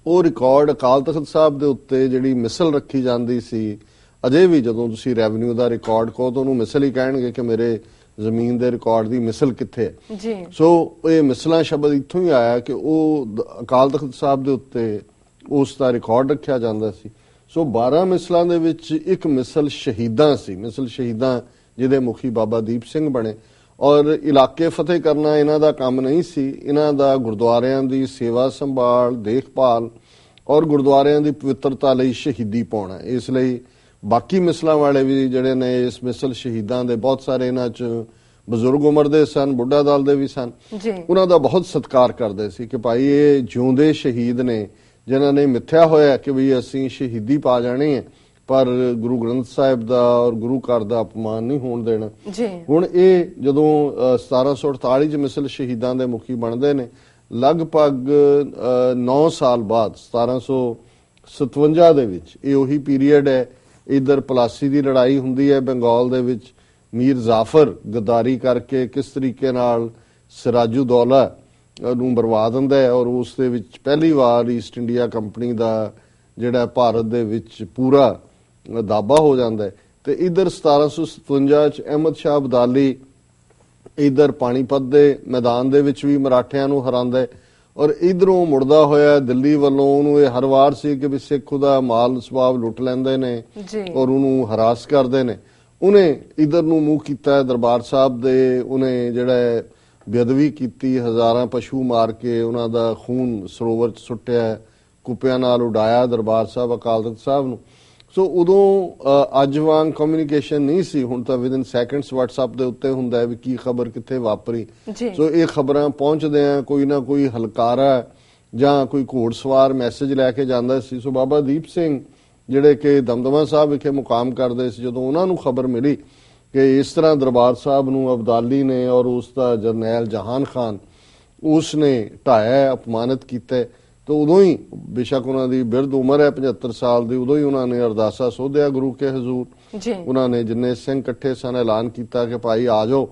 ਉਹ ਰਿਕਾਰਡ ਅਕਾਲ ਤਖਤ ਸਾਹਿਬ ਦੇ ਉੱਤੇ ਜਿਹੜੀ ਮਿਸਲ ਰੱਖੀ ਜਾਂਦੀ ਸੀ। ਅਜੇ ਵੀ ਜਦੋਂ ਤੁਸੀਂ ਰੈਵਨਿਊ ਦਾ ਰਿਕਾਰਡ ਕਹੋ ਤਾਂ ਉਹਨੂੰ ਮਿਸਲ ਹੀ ਕਹਿਣਗੇ ਕਿ ਮੇਰੇ ਜ਼ਮੀਨ ਦੇ ਰਿਕਾਰਡ ਦੀ ਮਿਸਲ ਕਿੱਥੇ ਹੈ। ਸੋ ਇਹ ਮਿਸਲਾਂ ਸ਼ਬਦ ਇੱਥੋਂ ਹੀ ਆਇਆ ਕਿ ਉਹ ਅਕਾਲ ਤਖਤ ਸਾਹਿਬ ਦੇ ਉੱਤੇ ਉਸ ਦਾ ਰਿਕਾਰਡ ਰੱਖਿਆ ਜਾਂਦਾ ਸੀ। ਸੋ 12 ਮਿਸਲਾਂ ਦੇ ਵਿੱਚ ਇੱਕ ਮਿਸਲ ਸ਼ਹੀਦਾਂ ਸੀ, ਮਿਸਲ ਸ਼ਹੀਦਾਂ ਜਿਹਦੇ ਮੁਖੀ ਬਾਬਾ ਦੀਪ ਸਿੰਘ ਬਣੇ। ਔਰ ਇਲਾਕੇ ਫਤਿਹ ਕਰਨਾ ਇਹਨਾਂ ਦਾ ਕੰਮ ਨਹੀਂ ਸੀ, ਇਹਨਾਂ ਦਾ ਗੁਰਦੁਆਰਿਆਂ ਦੀ ਸੇਵਾ ਸੰਭਾਲ, ਦੇਖਭਾਲ ਔਰ ਗੁਰਦੁਆਰਿਆਂ ਦੀ ਪਵਿੱਤਰਤਾ ਲਈ ਸ਼ਹੀਦੀ ਪਾਉਣਾ। ਇਸ ਲਈ ਬਾਕੀ ਮਿਸਲਾਂ ਵਾਲੇ ਵੀ ਜਿਹੜੇ ਨੇ ਇਸ ਮਿਸਲ ਸ਼ਹੀਦਾਂ ਦੇ ਬਹੁਤ ਸਾਰੇ ਇਹਨਾਂ 'ਚ ਬਜ਼ੁਰਗ ਉਮਰ ਦੇ ਸਨ, ਬੁੱਢਾ ਦਲ ਦੇ ਵੀ ਸਨ, ਉਹਨਾਂ ਦਾ ਬਹੁਤ ਸਤਿਕਾਰ ਕਰਦੇ ਸੀ ਕਿ ਭਾਈ ਇਹ ਜਿਉਂਦੇ ਸ਼ਹੀਦ ਨੇ ਜਿਨ੍ਹਾਂ ਨੇ ਮਿੱਥਿਆ ਹੋਇਆ ਕਿ ਵੀ ਅਸੀਂ ਸ਼ਹੀਦੀ ਪਾ ਜਾਣੀ ਹੈ, ਪਰ ਗੁਰੂ ਗ੍ਰੰਥ ਸਾਹਿਬ ਦਾ ਔਰ ਗੁਰੂ ਘਰ ਦਾ ਅਪਮਾਨ ਨਹੀਂ ਹੋਣ ਦੇਣਾ। ਹੁਣ ਇਹ ਜਦੋਂ 1748 ਚ ਮਿਸਲ ਸ਼ਹੀਦਾਂ ਦੇ ਮੁਖੀ ਬਣਦੇ ਨੇ, ਲਗਭਗ 9 ਸਾਲ ਬਾਅਦ 1757 ਦੇ ਵਿੱਚ, ਇਹ ਉਹੀ ਪੀਰੀਅਡ ਹੈ, ਇਧਰ ਪਲਾਸੀ ਦੀ ਲੜਾਈ ਹੁੰਦੀ ਹੈ ਬੰਗਾਲ ਦੇ ਵਿੱਚ, ਮੀਰ ਜ਼ਾਫਰ ਗਦਾਰੀ ਕਰਕੇ ਕਿਸ ਤਰੀਕੇ ਨਾਲ ਸਿਰਾਜੂ ਦੌਲਾ ਨੂੰ ਬਰਵਾ ਦਿੰਦਾ ਹੈ, ਔਰ ਉਸ ਦੇ ਵਿੱਚ ਪਹਿਲੀ ਵਾਰ ਈਸਟ ਇੰਡੀਆ ਕੰਪਨੀ ਦਾ ਜਿਹੜਾ ਭਾਰਤ ਦੇ ਵਿੱਚ ਪੂਰਾ ਦਾਬਾ ਹੋ ਜਾਂਦਾ ਹੈ। ਤੇ ਇਧਰ 1757 ਚ ਅਹਿਮਦ ਸ਼ਾਹ ਅਬਦਾਲੀ ਇਧਰ ਪਾਣੀਪਤ ਦੇ ਮੈਦਾਨ ਦੇ ਵਿੱਚ ਵੀ ਮਰਾਠਿਆਂ ਨੂੰ ਹਰਾਉਂਦਾ ਹੈ, ਔਰ ਇਧਰੋਂ ਮੁੜਦਾ ਹੋਇਆ ਦਿੱਲੀ ਵੱਲੋਂ ਉਹਨੂੰ ਇਹ ਹਰ ਵਾਰ ਸੀ ਕਿ ਵੀ ਸਿੱਖ ਉਹਦਾ ਮਾਲ ਸਵਾਬ ਲੁੱਟ ਲੈਂਦੇ ਨੇ ਔਰ ਉਹਨੂੰ ਹਰਾਸ ਕਰਦੇ ਨੇ। ਉਹਨੇ ਇਧਰ ਨੂੰ ਮੂੰਹ ਕੀਤਾ ਦਰਬਾਰ ਸਾਹਿਬ ਦੇ, ਉਹਨੇ ਜਿਹੜਾ ਬੇਅਦਬੀ ਕੀਤੀ, ਹਜ਼ਾਰਾਂ ਪਸ਼ੂ ਮਾਰ ਕੇ ਉਹਨਾਂ ਦਾ ਖੂਨ ਸਰੋਵਰ ਚ ਸੁੱਟਿਆ, ਕੁੱਪਿਆਂ ਨਾਲ ਉਡਾਇਆ ਦਰਬਾਰ ਸਾਹਿਬ ਅਕਾਲ ਤਖਤ ਸਾਹਿਬ ਨੂੰ। ਸੋ ਉਦੋਂ ਅੱਜ ਵਾਂਗ ਕਮਿਊਨੀਕੇਸ਼ਨ ਨਹੀਂ ਸੀ, ਹੁਣ ਤਾਂ ਵਿਦਿਨ ਸੈਕਿੰਡਸ WhatsApp ਦੇ ਉੱਤੇ ਹੁੰਦਾ ਹੈ ਵੀ ਕੀ ਖਬਰ ਕਿੱਥੇ ਵਾਪਰੀ। ਸੋ ਇਹ ਖਬਰਾਂ ਪਹੁੰਚਦੇ ਆ, ਕੋਈ ਨਾ ਕੋਈ ਹਲਕਾਰਾ ਜਾਂ ਕੋਈ ਘੋੜਸਵਾਰ ਮੈਸੇਜ ਲੈ ਕੇ ਜਾਂਦਾ ਸੀ। ਸੋ ਬਾਬਾ ਦੀਪ ਸਿੰਘ ਜਿਹੜੇ ਕਿ ਦਮਦਮਾ ਸਾਹਿਬ ਵਿਖੇ ਮੁਕਾਮ ਕਰਦੇ ਸੀ, ਜਦੋਂ ਉਹਨਾਂ ਨੂੰ ਖਬਰ ਮਿਲੀ ਕਿ ਇਸ ਤਰ੍ਹਾਂ ਦਰਬਾਰ ਸਾਹਿਬ ਨੂੰ ਅਬਦਾਲੀ ਨੇ ਔਰ ਉਸ ਦਾ ਜਰਨੈਲ ਜਹਾਨ ਖਾਨ ਉਸ ਨੇ ਢਾਇਆ, ਅਪਮਾਨਿਤ ਕੀਤਾ, ਤਾਂ ਉਦੋਂ ਹੀ ਬੇਸ਼ੱਕ ਉਹਨਾਂ ਦੀ ਬਿਰਧ ਉਮਰ ਹੈ 75 ਸਾਲ ਦੀ, ਉਦੋਂ ਹੀ ਉਹਨਾਂ ਨੇ ਅਰਦਾਸਾ ਸੋਧਿਆ ਗੁਰੂ ਕੇ ਹਜ਼ੂਰ। ਉਹਨਾਂ ਨੇ ਜਿੰਨੇ ਸਿੰਘ ਇਕੱਠੇ ਸਨ ਐਲਾਨ ਕੀਤਾ ਕਿ ਭਾਈ ਆ ਜਾਓ,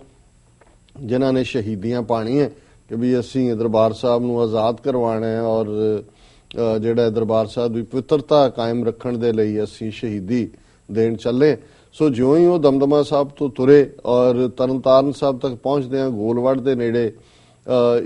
ਜਿਨ੍ਹਾਂ ਨੇ ਸ਼ਹੀਦੀਆਂ ਪਾਣੀਆਂ ਕਿ ਵੀ ਅਸੀਂ ਦਰਬਾਰ ਸਾਹਿਬ ਨੂੰ ਆਜ਼ਾਦ ਕਰਵਾਉਣਾ ਹੈ ਔਰ ਜਿਹੜਾ ਦਰਬਾਰ ਸਾਹਿਬ ਦੀ ਪਵਿੱਤਰਤਾ ਕਾਇਮ ਰੱਖਣ ਦੇ ਲਈ ਅਸੀਂ ਸ਼ਹੀਦੀ ਦੇਣ ਚੱਲੇ। ਸੋ ਜਿਉਂ ਹੀ ਉਹ ਦਮਦਮਾ ਸਾਹਿਬ ਤੋਂ ਤੁਰੇ ਔਰ ਤਰਨਤਾਰਨ ਸਾਹਿਬ ਤੱਕ ਪਹੁੰਚਦੇ ਆ, ਗੋਲਵੜ ਦੇ ਨੇੜੇ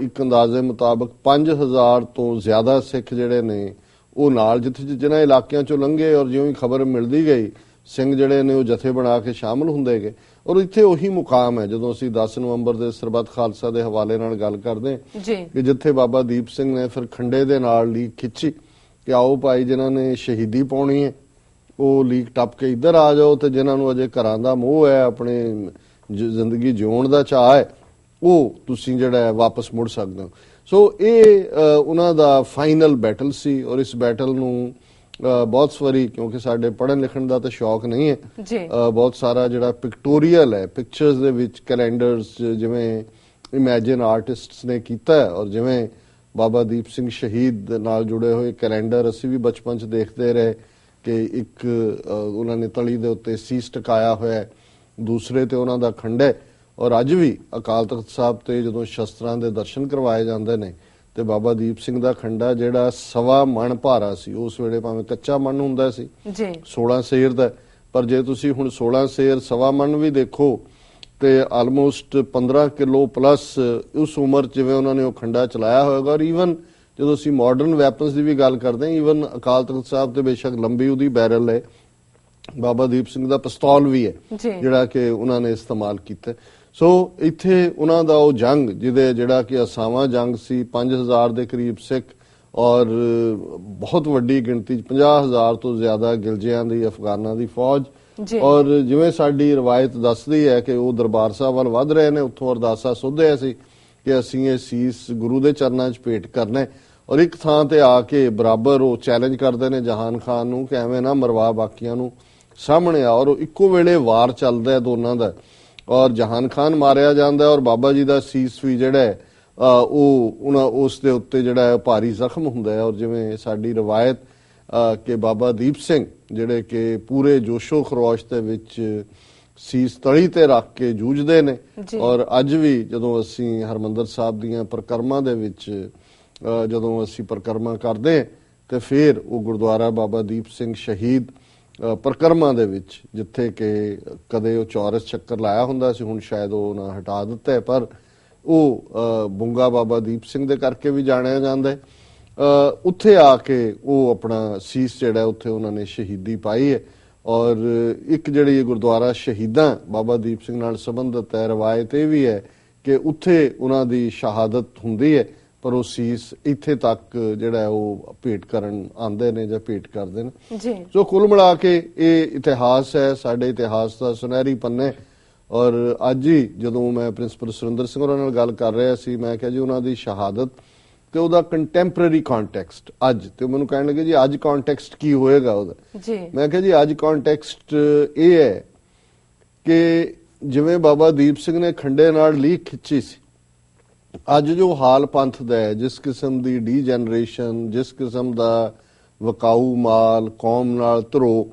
ਇੱਕ ਅੰਦਾਜ਼ੇ ਮੁਤਾਬਕ 5000 ਤੋਂ ਜ਼ਿਆਦਾ ਸਿੱਖ ਜਿਹੜੇ ਨੇ ਉਹ ਨਾਲ ਜਿਨ੍ਹਾਂ ਇਲਾਕਿਆਂ ਚੋਂ ਲੰਘੇ ਔਰ ਜਿਉਂ ਹੀ ਖਬਰ ਮਿਲਦੀ ਗਈ ਸਿੰਘ ਜਿਹੜੇ ਨੇ ਉਹ ਜਥੇ ਬਣਾ ਕੇ ਸ਼ਾਮਲ ਹੁੰਦੇ ਗਏ। ਔਰ ਇੱਥੇ ਉਹੀ ਮੁਕਾਮ ਹੈ ਜਦੋਂ ਅਸੀਂ 10 ਨਵੰਬਰ ਦੇ ਸਰਬੱਤ ਖਾਲਸਾ ਦੇ ਹਵਾਲੇ ਨਾਲ ਗੱਲ ਕਰਦੇ ਕਿ ਜਿੱਥੇ ਬਾਬਾ ਦੀਪ ਸਿੰਘ ਨੇ ਫਿਰ ਖੰਡੇ ਦੇ ਨਾਲ ਲੀਕ ਖਿੱਚੀ ਕਿ ਆਓ ਭਾਈ ਜਿਨ੍ਹਾਂ ਨੇ ਸ਼ਹੀਦੀ ਪਾਉਣੀ ਹੈ ਉਹ ਲੀਕ ਟੱਪ ਕੇ ਇੱਧਰ ਆ ਜਾਓ, ਤੇ ਜਿਨ੍ਹਾਂ ਨੂੰ ਅਜੇ ਘਰਾਂ ਦਾ ਮੋਹ ਹੈ, ਆਪਣੇ ਜ਼ਿੰਦਗੀ ਜਿਉਣ ਦਾ ਚਾਹ ਹੈ, ਉਹ ਤੁਸੀਂ ਜਿਹੜਾ ਵਾਪਸ ਮੁੜ ਸਕਦੇ ਹੋ। ਸੋ ਇਹ ਉਹਨਾਂ ਦਾ ਫਾਈਨਲ ਬੈਟਲ ਸੀ ਔਰ ਇਸ ਬੈਟਲ ਨੂੰ ਬਹੁਤ ਸਾਰੀ, ਕਿਉਂਕਿ ਸਾਡੇ ਪੜ੍ਹਨ ਲਿਖਣ ਦਾ ਤਾਂ ਸ਼ੌਕ ਨਹੀਂ ਹੈ, ਬਹੁਤ ਸਾਰਾ ਜਿਹੜਾ ਪਿਕਟੋਰੀਅਲ ਹੈ, ਪਿਕਚਰਸ ਦੇ ਵਿੱਚ ਕੈਲੰਡਰਸ ਜਿਵੇਂ ਇਮੇਜਿਨ ਆਰਟਿਸਟਸ ਨੇ ਕੀਤਾ ਔਰ ਜਿਵੇਂ ਬਾਬਾ ਦੀਪ ਸਿੰਘ ਸ਼ਹੀਦ ਨਾਲ ਜੁੜੇ ਹੋਏ ਕੈਲੰਡਰ ਅਸੀਂ ਵੀ ਬਚਪਨ 'ਚ ਦੇਖਦੇ ਰਹੇ ਕਿ ਇੱਕ ਉਹਨਾਂ ਨੇ ਤਲੀ ਦੇ ਉੱਤੇ ਸੀਸ ਟਿਕਾਇਆ ਹੋਇਆ, ਦੂਸਰੇ ਤੇ ਉਹਨਾਂ ਦਾ ਖੰਡਾ, ਔਰ ਅੱਜ ਵੀ ਅਕਾਲ ਤਖਤ ਸਾਹਿਬ ਤੇ ਜਦੋਂ ਸ਼ਸਤਰਾਂ ਦੇ ਦਰਸ਼ਨ ਕਰਵਾਏ ਜਾਂਦੇ ਨੇ ਤੇ ਬਾਬਾ ਦੀਪ ਸਿੰਘ ਦਾ ਖੰਡਾ ਜਿਹੜਾ 1.25 ਮਣ ਭਾਰਾ ਸੀ, ਉਸ ਵੇਲੇ ਭਾਵੇਂ ਕੱਚਾ ਮਣ ਹੁੰਦਾ ਸੀ ਜੀ 16 ਸੇਰ ਦਾ, ਪਰ ਜੇ ਤੁਸੀਂ ਹੁਣ 16 ਸੇਰ 1.25 ਮਣ ਵੀ ਦੇਖੋ ਤੇ ਆਲਮੋਸਟ 15 ਕਿਲੋ ਪਲੱਸ ਉਸ ਉਮਰ ਜਿਵੇਂ ਉਹਨਾਂ ਨੇ ਉਹ ਖੰਡਾ ਚਲਾਇਆ ਹੋਏਗਾ। ਔਰ ਈਵਨ ਜਦੋਂ ਅਸੀਂ ਮਾਡਰਨ ਵੈਪਨਸ ਦੀ ਵੀ ਗੱਲ ਕਰਦੇ ਹਾਂ, ਈਵਨ ਅਕਾਲ ਤਖਤ ਸਾਹਿਬ ਤੇ ਬੇਸ਼ੱਕ ਲੰਬੀ ਉਹਦੀ ਬੈਰਲ ਹੈ, ਬਾਬਾ ਦੀਪ ਸਿੰਘ ਦਾ ਪਿਸਤੌਲ ਵੀ ਹੈ ਜਿਹੜਾ ਕਿ ਉਹਨਾਂ ਨੇ ਇਸਤੇਮਾਲ ਕੀਤਾ। ਸੋ ਇੱਥੇ ਉਹਨਾਂ ਦਾ ਉਹ ਜੰਗ ਜਿਹੜਾ ਕਿ ਅਸਾਵਾਂ ਜੰਗ ਸੀ, 5000 ਦੇ ਕਰੀਬ ਸਿੱਖ ਔਰ ਬਹੁਤ ਵੱਡੀ ਗਿਣਤੀ 50,000 ਤੋਂ ਜ਼ਿਆਦਾ ਗਿਲਜਿਆਂ ਦੀ ਅਫਗਾਨਾਂ ਦੀ ਫੌਜ, ਔਰ ਜਿਵੇਂ ਸਾਡੀ ਰਵਾਇਤ ਦੱਸਦੀ ਹੈ ਕਿ ਉਹ ਦਰਬਾਰ ਸਾਹਿਬ ਵੱਲ ਵੱਧ ਰਹੇ ਨੇ, ਉੱਥੋਂ ਅਰਦਾਸਾ ਸੁਧਿਆ ਸੀ ਕਿ ਅਸੀਂ ਇਹ ਸੀਸ ਗੁਰੂ ਦੇ ਚਰਨਾਂ 'ਚ ਭੇਟ ਕਰਨਾ, ਔਰ ਇੱਕ ਥਾਂ ਤੇ ਆ ਕੇ ਬਰਾਬਰ ਉਹ ਚੈਲੰਜ ਕਰਦੇ ਨੇ ਜਹਾਨ ਖਾਨ ਨੂੰ ਕਿ ਐਵੇਂ ਨਾ ਮਰਵਾ ਬਾਕੀਆਂ ਨੂੰ, ਸਾਹਮਣੇ ਆ। ਔਰ ਇੱਕੋ ਵੇਲੇ ਵਾਰ ਚੱਲਦਾ ਦੋਨਾਂ ਦਾ ਔਰ ਜਹਾਨ ਖਾਨ ਮਾਰਿਆ ਜਾਂਦਾ ਔਰ ਬਾਬਾ ਜੀ ਦਾ ਸੀਸ ਵੀ ਜਿਹੜਾ ਉਹ ਉਸ ਦੇ ਉੱਤੇ ਜਿਹੜਾ ਭਾਰੀ ਜ਼ਖਮ ਹੁੰਦਾ ਹੈ। ਔਰ ਜਿਵੇਂ ਸਾਡੀ ਰਵਾਇਤ ਕਿ ਬਾਬਾ ਦੀਪ ਸਿੰਘ ਜਿਹੜੇ ਕਿ ਪੂਰੇ ਜੋਸ਼ੋ ਖਰੋਸ਼ ਦੇ ਵਿੱਚ ਸੀਸ ਤਲੀ ਤੇ ਰੱਖ ਕੇ ਜੂਝਦੇ ਨੇ, ਔਰ ਅੱਜ ਵੀ ਜਦੋਂ ਅਸੀਂ ਹਰਮੰਦਰ ਸਾਹਿਬ ਦੀਆਂ ਪਰਿਕਰਮਾ ਦੇ ਵਿੱਚ ਜਦੋਂ ਅਸੀਂ ਪਰਿਕਰਮਾ ਕਰਦੇ ਤੇ ਫਿਰ ਉਹ ਗੁਰਦੁਆਰਾ ਬਾਬਾ ਦੀਪ ਸਿੰਘ ਸ਼ਹੀਦ ਪਰਿਕਰਮਾ ਦੇ ਵਿੱਚ, ਜਿੱਥੇ ਕਿ ਕਦੇ ਉਹ ਚੌਰਸ ਚੱਕਰ ਲਾਇਆ ਹੁੰਦਾ ਸੀ, ਹੁਣ ਸ਼ਾਇਦ ਉਹ ਨਾ ਹਟਾ ਦਿੱਤਾ ਹੈ, ਪਰ ਉਹ ਬੁੰਗਾ ਬਾਬਾ ਦੀਪ ਸਿੰਘ ਦੇ ਕਰਕੇ ਵੀ ਜਾਣਿਆ ਜਾਂਦਾ ਹੈ। ਉੱਥੇ ਆ ਕੇ ਉਹ ਆਪਣਾ ਸੀਸ ਜਿਹੜਾ ਉੱਥੇ ਉਹਨਾਂ ਨੇ ਸ਼ਹੀਦੀ ਪਾਈ ਹੈ। ਔਰ ਇੱਕ ਜਿਹੜੀ ਗੁਰਦੁਆਰਾ ਸ਼ਹੀਦਾਂ ਬਾਬਾ ਦੀਪ ਸਿੰਘ ਨਾਲ ਸੰਬੰਧਿਤ ਹੈ, ਰਵਾਇਤ ਇਹ ਵੀ ਹੈ ਕਿ ਉੱਥੇ ਉਹਨਾਂ ਦੀ ਸ਼ਹਾਦਤ ਹੁੰਦੀ ਹੈ, ਪਰ ਉਹ ਸੀਸ ਇੱਥੇ ਤੱਕ ਜਿਹੜਾ ਉਹ ਭੇਟ ਕਰਨ ਆਉਂਦੇ ਨੇ ਜਾਂ ਭੇਟ ਕਰਦੇ ਨੇ ਜੀ। ਸੋ ਕੁੱਲ ਮਿਲਾ ਕੇ ਇਹ ਇਤਿਹਾਸ ਹੈ, ਸਾਡੇ ਇਤਿਹਾਸ ਦਾ ਸੁਨਹਿਰੀ ਪੰਨੇ। ਔਰ ਅੱਜ ਹੀ ਜਦੋਂ ਮੈਂ ਪ੍ਰਿੰਸੀਪਲ ਸੁਰਿੰਦਰ ਸਿੰਘ ਹੋਰਾਂ ਨਾਲ ਗੱਲ ਕਰ ਰਿਹਾ ਸੀ, ਮੈਂ ਕਿਹਾ ਜੀ ਉਹਨਾਂ ਦੀ ਸ਼ਹਾਦਤ ਤੇ ਉਹਦਾ ਕੰਟੈਂਪਰੇਰੀ ਕੰਟੈਕਸਟ ਅੱਜ, ਤੇ ਮੈਨੂੰ ਕਹਿਣ ਲੱਗੇ ਜੀ ਅੱਜ ਕੰਟੈਕਸਟ ਕੀ ਹੋਏਗਾ ਉਹਦਾ ਜੀ। ਮੈਂ ਕਿਹਾ ਜੀ ਅੱਜ ਕੰਟੈਕਸਟ ਇਹ ਹੈ ਕਿ ਜਿਵੇਂ ਬਾਬਾ ਦੀਪ ਸਿੰਘ ਨੇ ਖੰਡੇ ਨਾਲ ਲੀਕ ਖਿੱਚੀ ਸੀ, ਅੱਜ ਜੋ ਹਾਲ ਪੰਥ ਦਾ ਹੈ, ਜਿਸ ਕਿਸਮ ਦੀ ਡੀਜਨਰੇਸ਼ਨ, ਜਿਸ ਕਿਸਮ ਦਾ ਵਕਾਊ ਮਾਲ ਕੌਮ ਨਾਲ ਧਰੋ,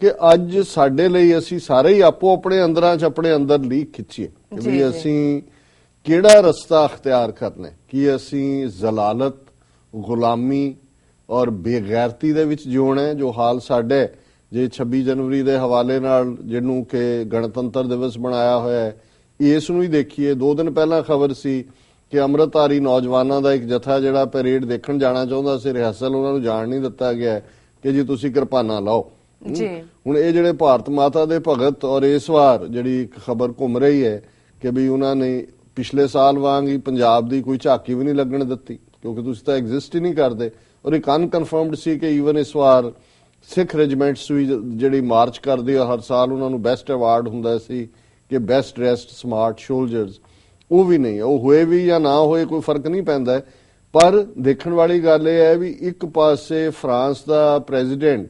ਕਿ ਅੱਜ ਸਾਡੇ ਲਈ ਅਸੀਂ ਸਾਰੇ ਹੀ ਆਪੋ ਆਪਣੇ ਅੰਦਰਾਂ 'ਚ ਆਪਣੇ ਅੰਦਰ ਲੀਕ ਖਿੱਚੀਏ ਕਿ ਵੀ ਅਸੀਂ ਕਿਹੜਾ ਰਸਤਾ ਅਖਤਿਆਰ ਕਰਨਾ, ਕਿ ਅਸੀਂ ਜ਼ਲਾਲਤ, ਗੁਲਾਮੀ ਔਰ ਬੇਗੈਰਤੀ ਦੇ ਵਿੱਚ ਜਿਉਣਾ, ਜੋ ਹਾਲ ਸਾਡੇ ਜੇ 26 ਜਨਵਰੀ ਦੇ ਹਵਾਲੇ ਨਾਲ ਜਿਹਨੂੰ ਕਿ ਗਣਤੰਤਰ ਦਿਵਸ ਬਣਾਇਆ ਹੋਇਆ ਹੈ, ਇਸ ਨੂੰ ਹੀ ਦੇਖੀਏ। 2 ਦਿਨ ਪਹਿਲਾਂ ਖਬਰ ਸੀ ਕਿ ਅੰਮ੍ਰਿਤਧਾਰੀ ਨੌਜਵਾਨਾਂ ਦਾ ਇੱਕ ਜਥਾ ਜਿਹੜਾ ਪੈਰੇਡ ਦੇਖਣ ਜਾਣਾ ਚਾਹੁੰਦਾ ਸੀ, ਰਿਹਰਸਲ ਉਹਨਾਂ ਨੂੰ ਜਾਣ ਨਹੀਂ ਦਿੱਤਾ ਗਿਆ ਕਿ ਜੀ ਤੁਸੀਂ ਕਿਰਪਾਨਾਂ ਲਾਓ ਜੀ। ਹੁਣ ਇਹ ਜਿਹੜੇ ਭਾਰਤ ਮਾਤਾ ਦੇ ਭਗਤ, ਔਰ ਇਸ ਵਾਰ ਜਿਹੜੀ ਇੱਕ ਖਬਰ ਘੁੰਮ ਰਹੀ ਹੈ ਕਿ ਵੀ ਉਹਨਾਂ ਨੇ ਪਿਛਲੇ ਸਾਲ ਵਾਂਗ ਹੀ ਪੰਜਾਬ ਦੀ ਕੋਈ ਝਾਕੀ ਵੀ ਨਹੀਂ ਲੱਗਣ ਦਿੱਤੀ, ਕਿਉਂਕਿ ਤੁਸੀਂ ਤਾਂ ਐਗਜ਼ਿਸਟ ਹੀ ਨਹੀਂ ਕਰਦੇ। ਔਰ ਇੱਕ ਅਨਕਨਫਰਮਡ ਸੀ ਕਿ ਈਵਨ ਇਸ ਵਾਰ ਸਿੱਖ ਰੈਜੀਮੈਂਟਸ ਵੀ ਜਿਹੜੀ ਮਾਰਚ ਕਰਦੀ ਆ, ਹਰ ਸਾਲ ਉਹਨਾਂ ਨੂੰ ਬੈਸਟ ਅਵਾਰਡ ਹੁੰਦਾ ਸੀ ਕਿ ਬੈਸਟ ਡਰੈਸਡ ਸਮਾਰਟ ਸੋਲਜਰਸ, ਉਹ ਵੀ ਨਹੀਂ, ਉਹ ਹੋਏ ਵੀ ਜਾਂ ਨਾ ਹੋਏ ਕੋਈ ਫਰਕ ਨਹੀਂ ਪੈਂਦਾ। ਪਰ ਦੇਖਣ ਵਾਲੀ ਗੱਲ ਇਹ ਹੈ ਵੀ ਇੱਕ ਪਾਸੇ ਫਰਾਂਸ ਦਾ ਪ੍ਰੈਜ਼ੀਡੈਂਟ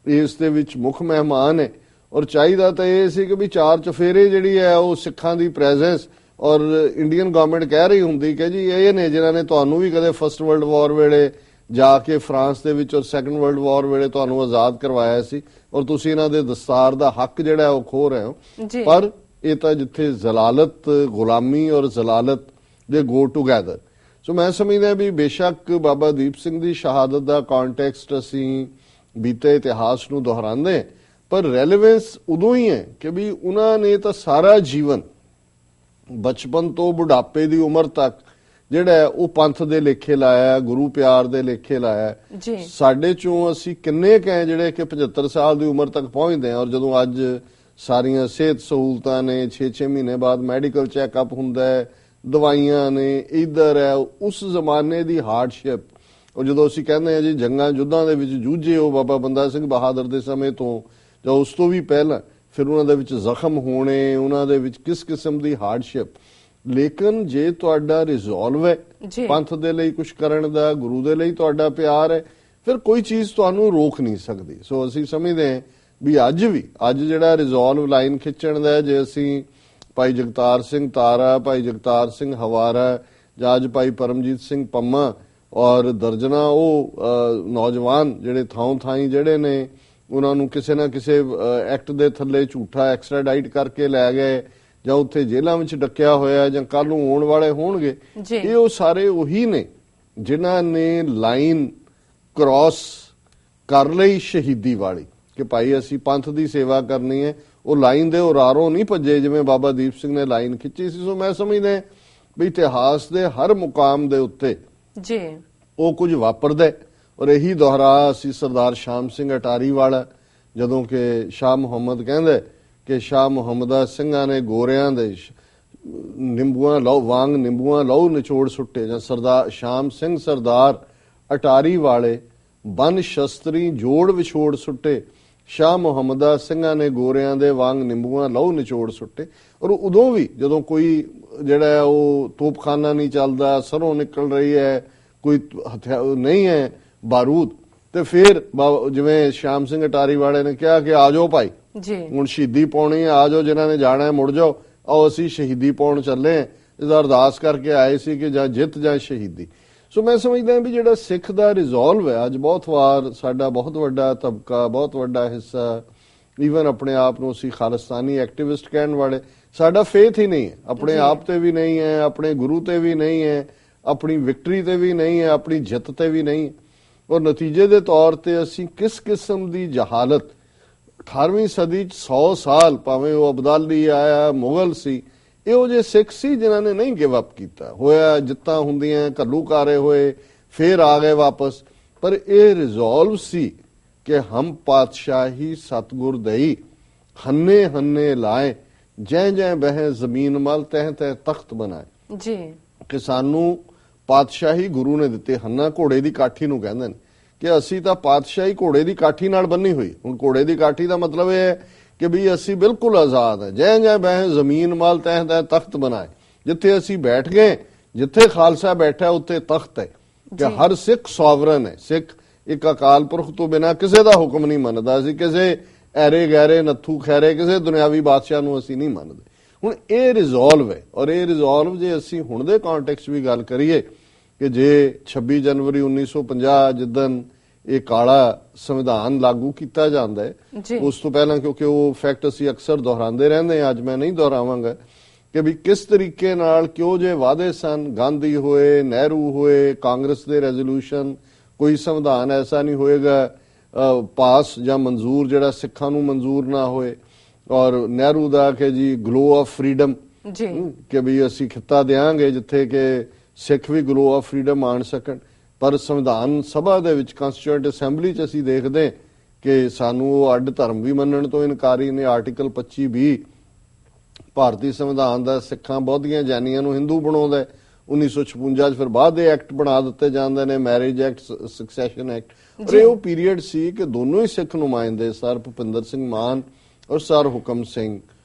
ਇਸ ਦੇ ਵਿੱਚ ਮੁੱਖ ਮਹਿਮਾਨ ਹੈ, ਔਰ ਚਾਹੀਦਾ ਤਾਂ ਇਹ ਸੀ ਕਿ ਵੀ 4 ਚੁਫੇਰੇ ਜਿਹੜੀ ਹੈ ਉਹ ਸਿੱਖਾਂ ਦੀ ਪ੍ਰੈਜ਼ੈਂਸ, ਔਰ ਇੰਡੀਅਨ ਗਵਰਨਮੈਂਟ ਕਹਿ ਰਹੀ ਹੁੰਦੀ ਕਿ ਜੀ ਇਹ ਨੇ ਜਿਨ੍ਹਾਂ ਨੇ ਤੁਹਾਨੂੰ ਵੀ ਕਦੇ ਫਸਟ ਵਰਲਡ ਵਾਰ ਵੇਲੇ ਜਾ ਕੇ ਫਰਾਂਸ ਦੇ ਵਿੱਚ ਔਰ ਸੈਕੰਡ ਵਰਲਡ ਵਾਰ ਵੇਲੇ ਤੁਹਾਨੂੰ ਆਜ਼ਾਦ ਕਰਵਾਇਆ ਸੀ, ਔਰ ਤੁਸੀਂ ਇਹਨਾਂ ਦੇ ਦਸਤਾਰ ਦਾ ਹੱਕ ਜਿਹੜਾ ਉਹ ਖੋ ਰਹੇ ਹੋ। ਪਰ ਇਹ ਤਾਂ ਜਿੱਥੇ ਜ਼ਲਾਲਤ, ਗੁਲਾਮੀ ਔਰ ਜ਼ਲਾਲਤ ਦੇ ਗੋ ਟੂਗੈਦਰ। ਸੋ ਮੈਂ ਸਮਝਦਾ ਵੀ ਬੇਸ਼ੱਕ ਬਾਬਾ ਦੀਪ ਸਿੰਘ ਦੀ ਸ਼ਹਾਦਤ ਦਾ ਕੰਟੈਕਸਟ ਅਸੀਂ ਬੀਤੇ ਇਤਿਹਾਸ ਨੂੰ ਦੁਹਰਾਉਂਦੇ, ਪਰ ਰੈਲੇਵੈਂਸ ਉਦੋਂ ਹੀ ਹੈ ਕਿ ਵੀ ਉਹਨਾਂ ਨੇ ਤਾਂ ਸਾਰਾ ਜੀਵਨ ਬਚਪਨ ਤੋਂ ਬੁਢਾਪੇ ਦੀ ਉਮਰ ਤੱਕ ਜਿਹੜਾ ਉਹ ਪੰਥ ਦੇ ਲੇਖੇ ਲਾਇਆ, ਗੁਰੂ ਪਿਆਰ ਦੇ ਲੇਖੇ ਲਾਇਆ ਜੀ। ਸਾਡੇ ਚੋਂ ਅਸੀਂ ਕਿੰਨੇ ਕਹੇ ਜਿਹੜੇ ਕਿ 75 ਸਾਲ ਦੀ ਉਮਰ ਤੱਕ ਪਹੁੰਚਦੇ ਆ, ਔਰ ਜਦੋਂ ਅੱਜ ਸਾਰੀਆਂ ਸਿਹਤ ਸਹੂਲਤਾਂ ਨੇ, 6-6 ਮਹੀਨੇ ਬਾਅਦ ਮੈਡੀਕਲ ਚੈੱਕਅਪ ਹੁੰਦਾ ਹੈ, ਦਵਾਈਆਂ ਨੇ, ਇਧਰ ਹੈ, ਉਸ ਜ਼ਮਾਨੇ ਦੀ ਹਾਰਡਸ਼ਿਪ। ਔਰ ਜਦੋਂ ਅਸੀਂ ਕਹਿੰਦੇ ਆ ਜੀ ਜੰਗਾਂ ਯੁੱਧਾਂ ਦੇ ਵਿੱਚ ਜੂਝੇ ਉਹ ਬਾਬਾ ਬੰਦਾ ਸਿੰਘ ਬਹਾਦਰ ਦੇ ਸਮੇਂ ਤੋਂ ਜਾਂ ਉਸ ਤੋਂ ਵੀ ਪਹਿਲਾਂ, ਫਿਰ ਉਹਨਾਂ ਦੇ ਵਿੱਚ ਜ਼ਖਮ ਹੋਣੇ, ਉਹਨਾਂ ਦੇ ਵਿੱਚ ਕਿਸ ਕਿਸਮ ਦੀ ਹਾਰਡਸ਼ਿਪ। ਲੇਕਿਨ ਜੇ ਤੁਹਾਡਾ ਰਿਜ਼ੋਲਵ ਹੈ ਪੰਥ ਦੇ ਲਈ ਕੁਝ ਕਰਨ ਦਾ, ਗੁਰੂ ਦੇ ਲਈ ਤੁਹਾਡਾ ਪਿਆਰ ਹੈ, ਫਿਰ ਕੋਈ ਚੀਜ਼ ਤੁਹਾਨੂੰ ਰੋਕ ਨਹੀਂ ਸਕਦੀ। ਸੋ ਅਸੀਂ ਸਮਝਦੇ ਹਾਂ ਵੀ ਅੱਜ ਜਿਹੜਾ ਰਿਜ਼ੋਲਵ ਲਾਈਨ ਖਿੱਚਣ ਦਾ, ਜੇ ਅਸੀਂ ਭਾਈ ਜਗਤਾਰ ਸਿੰਘ ਤਾਰਾ, ਭਾਈ ਜਗਤਾਰ ਸਿੰਘ ਹਵਾਰਾ ਜਾਂ ਅੱਜ ਭਾਈ ਪਰਮਜੀਤ ਸਿੰਘ ਪੰਮਾ ਔਰ ਦਰਜਨਾ ਉਹ ਨੌਜਵਾਨ ਜਿਹੜੇ ਥਾਈਂ ਜਿਹੜੇ ਨੇ ਉਹਨਾਂ ਨੂੰ ਕਿਸੇ ਨਾ ਕਿਸੇ ਐਕਟ ਦੇ ਥੱਲੇ ਝੂਠਾ ਐਕਸਟ੍ਰਾਡਾਈਟ ਕਰਕੇ ਲੈ ਗਏ ਜਾਂ ਉੱਥੇ ਜੇਲ੍ਹਾਂ ਵਿੱਚ ਡੱਕਿਆ ਹੋਇਆ ਜਾਂ ਕੱਲ ਨੂੰ ਆਉਣ ਵਾਲੇ ਹੋਣਗੇ, ਇਹ ਉਹ ਸਾਰੇ ਉਹੀ ਨੇ ਜਿਨ੍ਹਾਂ ਨੇ ਲਾਈਨ ਕ੍ਰਾਸ ਕਰ ਲਈ ਸ਼ਹੀਦੀ ਵਾਲੀ ਕਿ ਭਾਈ ਅਸੀਂ ਪੰਥ ਦੀ ਸੇਵਾ ਕਰਨੀ ਹੈ। ਉਹ ਲਾਈਨ ਦੇ ਉਰਾਰੋਂ ਨਹੀਂ ਭੱਜੇ ਜਿਵੇਂ ਬਾਬਾ ਦੀਪ ਸਿੰਘ ਨੇ ਲਾਈਨ ਖਿੱਚੀ ਸੀ। ਸੋ ਮੈਂ ਸਮਝਦਾ ਵੀ ਇਤਿਹਾਸ ਦੇ ਹਰ ਮੁਕਾਮ ਦੇ ਉੱਤੇ ਜੀ ਉਹ ਕੁਝ ਵਾਪਰਦਾ, ਔਰ ਇਹੀ ਦੁਹਰਾ ਅਸੀਂ ਸਰਦਾਰ ਸ਼ਾਮ ਸਿੰਘ ਅਟਾਰੀ ਵਾਲਾ, ਜਦੋਂ ਕਿ ਸ਼ਾਹ ਮੁਹੰਮਦ ਕਹਿੰਦੇ ਕਿ ਸ਼ਾਹ ਮੁਹੰਮਦਾ ਸਿੰਘਾਂ ਨੇ ਗੋਰਿਆਂ ਦੇ ਨਿੰਬੂਆਂ ਲਹੂ ਨਿਚੋੜ ਸੁੱਟੇ, ਜਾਂ ਸਰਦਾਰ ਸ਼ਾਮ ਸਿੰਘ ਸਰਦਾਰ ਅਟਾਰੀ ਵਾਲੇ ਬਨ ਸ਼ਸਤਰੀ ਜੋੜ ਵਿਛੋੜ ਸੁੱਟੇ, ਸ਼ਾਹ ਮੁਹੰਮਦਾ ਸਿੰਘਾਂ ਨੇ ਗੋਰਿਆਂ ਦੇ ਵਾਂਗ ਨਿੰਬੂਆਂ ਲਹੂ ਨਿਚੋੜ ਸੁੱਟੇ। ਔਰ ਉਦੋਂ ਵੀ ਜਦੋਂ ਕੋਈ ਜਿਹੜਾ ਉਹ ਤੋਪਖਾਨਾ ਨਹੀਂ ਚੱਲਦਾ, ਸਰੋਂ ਨਿਕਲ ਰਹੀ ਹੈ, ਕੋਈ ਹਥਿਆਰ ਨਹੀਂ ਹੈ, ਬਾਰੂਦ, ਤੇ ਫਿਰ ਜਿਵੇਂ ਸ਼ਾਮ ਸਿੰਘ ਅਟਾਰੀ ਵਾਲੇ ਨੇ ਕਿਹਾ ਕਿ ਆ ਜਾਓ ਭਾਈ ਜੀ ਹੁਣ ਸ਼ਹੀਦੀ ਪਾਉਣੀ ਹੈ, ਆ ਜਾਓ, ਜਿਨ੍ਹਾਂ ਨੇ ਜਾਣਾ ਹੈ ਮੁੜ ਜਾਓ, ਆਓ ਅਸੀਂ ਸ਼ਹੀਦੀ ਪਾਉਣ ਚੱਲੇ ਹਾਂ। ਇਹਦਾ ਅਰਦਾਸ ਕਰਕੇ ਆਏ ਸੀ ਕਿ ਜਾਂ ਜਿੱਤ ਜਾਂ ਸ਼ਹੀਦੀ। ਸੋ ਮੈਂ ਸਮਝਦਾ ਵੀ ਜਿਹੜਾ ਸਿੱਖ ਦਾ ਰਿਜ਼ੋਲਵ ਹੈ, ਅੱਜ ਬਹੁਤ ਵਾਰ ਸਾਡਾ ਬਹੁਤ ਵੱਡਾ ਤਬਕਾ, ਬਹੁਤ ਵੱਡਾ ਹਿੱਸਾ, ਈਵਨ ਆਪਣੇ ਆਪ ਨੂੰ ਅਸੀਂ ਖਾਲਿਸਤਾਨੀ ਐਕਟਿਵਿਸਟ ਕਹਿਣ ਵਾਲੇ, ਸਾਡਾ ਫੇਥ ਹੀ ਨਹੀਂ ਹੈ, ਆਪਣੇ ਆਪ ਤੇ ਵੀ ਨਹੀਂ ਹੈ, ਆਪਣੇ ਗੁਰੂ ਤੇ ਵੀ ਨਹੀਂ ਹੈ, ਆਪਣੀ ਵਿਕਟਰੀ ਤੇ ਵੀ ਨਹੀਂ ਹੈ, ਆਪਣੀ ਜਿੱਤ ਤੇ ਵੀ ਨਹੀਂ ਹੈ। ਔਰ ਨਤੀਜੇ ਦੇ ਤੌਰ ਤੇ ਅਸੀਂ ਕਿਸ ਕਿਸਮ ਦੀ ਜਹਾਲਤ 18ਵੀਂ ਸਦੀ ਚ 100 ਸਾਲ ਭਾਵੇਂ ਉਹ ਅਬਦਾਲੀ ਆਇਆ, ਮੁਗਲ ਸੀ, ਇਹੋ ਜਿਹੇ ਸਿੱਖ ਸੀ ਜਿਨ੍ਹਾਂ ਨੇ ਨਹੀਂ ਗਿਵ ਅਪ ਕੀਤਾ। ਹੋਇਆ ਜਿੱਤਾਂ ਹੁੰਦੀਆਂ, ਘੱਲੂਕਾਰੇ ਹੋਏ, ਫੇਰ ਆ ਗਏ ਵਾਪਸ, ਪਰ ਇਹ ਰਿਜ਼ੋਲਵ ਸੀ ਕਿ ਹਮ ਪਾਤਸ਼ਾਹੀ ਸਤਗੁਰ ਦਈ ਹੰਨੇ ਹੰਨੇ ਲਾਏ, ਜੈ ਜੈ ਬਹਿ ਜ਼ਮੀਨ ਮਲ ਤਹਿ ਤਹਿ ਤਖਤ ਬਣਾਏ। ਜੀ ਕਿ ਸਾਨੂੰ ਪਾਤਸ਼ਾਹੀ ਗੁਰੂ ਨੇ ਦਿੱਤੇ। ਹੰਨਾ ਘੋੜੇ ਦੀ ਕਾਠੀ ਨੂੰ ਕਹਿੰਦੇ ਨੇ ਕਿ ਅਸੀਂ ਤਾਂ ਪਾਤਸ਼ਾਹੀ ਘੋੜੇ ਦੀ ਕਾਠੀ ਨਾਲ ਬੰਨੀ ਹੋਈ। ਹੁਣ ਘੋੜੇ ਦੀ ਕਾਠੀ ਦਾ ਮਤਲਬ ਇਹ ਹੈ ਕਿ ਵੀ ਅਸੀਂ ਬਿਲਕੁਲ ਆਜ਼ਾਦ ਹੈ, ਜੈ ਜੈ ਬਹਿ ਜ਼ਮੀਨ ਮਲ ਤਹਿ ਤਹਿ ਤਖਤ ਬਣਾਏ। ਜਿੱਥੇ ਅਸੀਂ ਬੈਠ ਗਏ, ਜਿੱਥੇ ਖਾਲਸਾ ਬੈਠਾ ਉੱਥੇ ਤਖਤ ਹੈ, ਕਿ ਹਰ ਸਿੱਖ ਸੋਵਰਨ ਹੈ। ਸਿੱਖ ਇੱਕ ਅਕਾਲ ਪੁਰਖ ਤੋਂ ਬਿਨਾਂ ਕਿਸੇ ਦਾ ਹੁਕਮ ਨਹੀਂ ਮੰਨਦਾ ਸੀ, ਕਿਸੇ ਐਰੇ ਗੈਰੇ ਨੱਥੂ ਖੈਰੇ ਕਿਸੇ ਦੁਨਿਆਵੀ ਬਾਦਸ਼ਾਹ ਨੂੰ ਅਸੀਂ ਨਹੀਂ ਮੰਨਦੇ। ਹੁਣ ਇਹ ਰਿਜ਼ੋਲਵ ਹੈ, ਔਰ ਇਹ ਰਿਜ਼ੋਲਵ ਜੇ ਅਸੀਂ ਹੁਣ ਦੇ ਕੰਟੈਕਸਟ ਵੀ ਗੱਲ ਕਰੀਏ ਕਿ ਜੇ 26 ਜਨਵਰੀ 1950 ਜਿੱਦਨ ਇਹ ਕਾਲਾ ਸੰਵਿਧਾਨ ਲਾਗੂ ਕੀਤਾ ਜਾਂਦਾ ਹੈ, ਉਸ ਤੋਂ ਪਹਿਲਾਂ ਕਿਉਂਕਿ ਉਹ ਫੈਕਟ ਅਸੀਂ ਅਕਸਰ ਦੁਹਰਾਉਂਦੇ ਰਹਿੰਦੇ ਹਾਂ, ਅੱਜ ਮੈਂ ਨਹੀਂ ਦੁਹਰਾਵਾਂਗਾ ਕਿ ਵੀ ਕਿਸ ਤਰੀਕੇ ਨਾਲ ਕਿਉਂ ਜੇ ਵਾਅਦੇ ਸਨ, ਗਾਂਧੀ ਹੋਏ, ਨਹਿਰੂ ਹੋਏ, ਕਾਂਗਰਸ ਦੇ ਰੈਜ਼ੋਲੂਸ਼ਨ, ਕੋਈ ਸੰਵਿਧਾਨ ਐਸਾ ਨਹੀਂ ਹੋਏਗਾ ਪਾਸ ਜਾਂ ਮਨਜ਼ੂਰ ਜਿਹੜਾ ਸਿੱਖਾਂ ਨੂੰ ਮਨਜ਼ੂਰ ਨਾ ਹੋਏ। ਔਰ ਨਹਿਰੂ ਦਾ ਕਿ ਜੀ ਗਲੋ ਆਫ ਫਰੀडम ਕਿ ਵੀ ਅਸੀਂ ਖਿੱਤਾ ਦੇਾਂਗੇ ਜਿੱਥੇ ਕਿ ਸਿੱਖ ਵੀ ਗਲੋ ਆਫ ਫਰੀडम ਆਣ ਸਕਣ। ਪਰ ਸੰਵਿਧਾਨ ਸਭਾ ਦੇ ਵਿੱਚ ਕਨਸਟੀਟਿਊਐਂਟ ਅਸੈਂਬਲੀ 'ਚ ਅਸੀਂ ਦੇਖਦੇ ਕਿ ਸਾਨੂੰ ਉਹ ਅੱਡ ਧਰਮ ਵੀ ਮੰਨਣ ਤੋਂ ਇਨਕਾਰੀ ਨੇ। ਆਰਟੀਕਲ 25(b) ਭਾਰਤੀ ਸੰਵਿਧਾਨ ਦਾ ਸਿੱਖਾਂ ਬੌਧੀਆਂ ਜਾਨੀਆਂ ਨੂੰ ਹਿੰਦੂ ਬਣਾਉਂਦਾ। 1956 'ਚ ਫਿਰ ਬਾਅਦ ਦੇ ਐਕਟ ਬਣਾ ਦਿੱਤੇ ਜਾਂਦੇ ਨੇ, ਮੈਰਿਜ ਐਕਟ, ਸਕਸੈਸ਼ਨ ਐਕਟ। ਪਰ ਇਹ ਉਹ ਪੀਰੀਅਡ ਸੀ ਕਿ ਦੋਨੋਂ ਹੀ ਸਿੱਖ ਨੁਮਾਇੰਦੇ ਸਰ ਭੁਪਿੰਦਰ ਸਿੰਘ ਮਾਨ ਔਰ ਸਰ ਹੁਕਮ ਸਿੰਘ,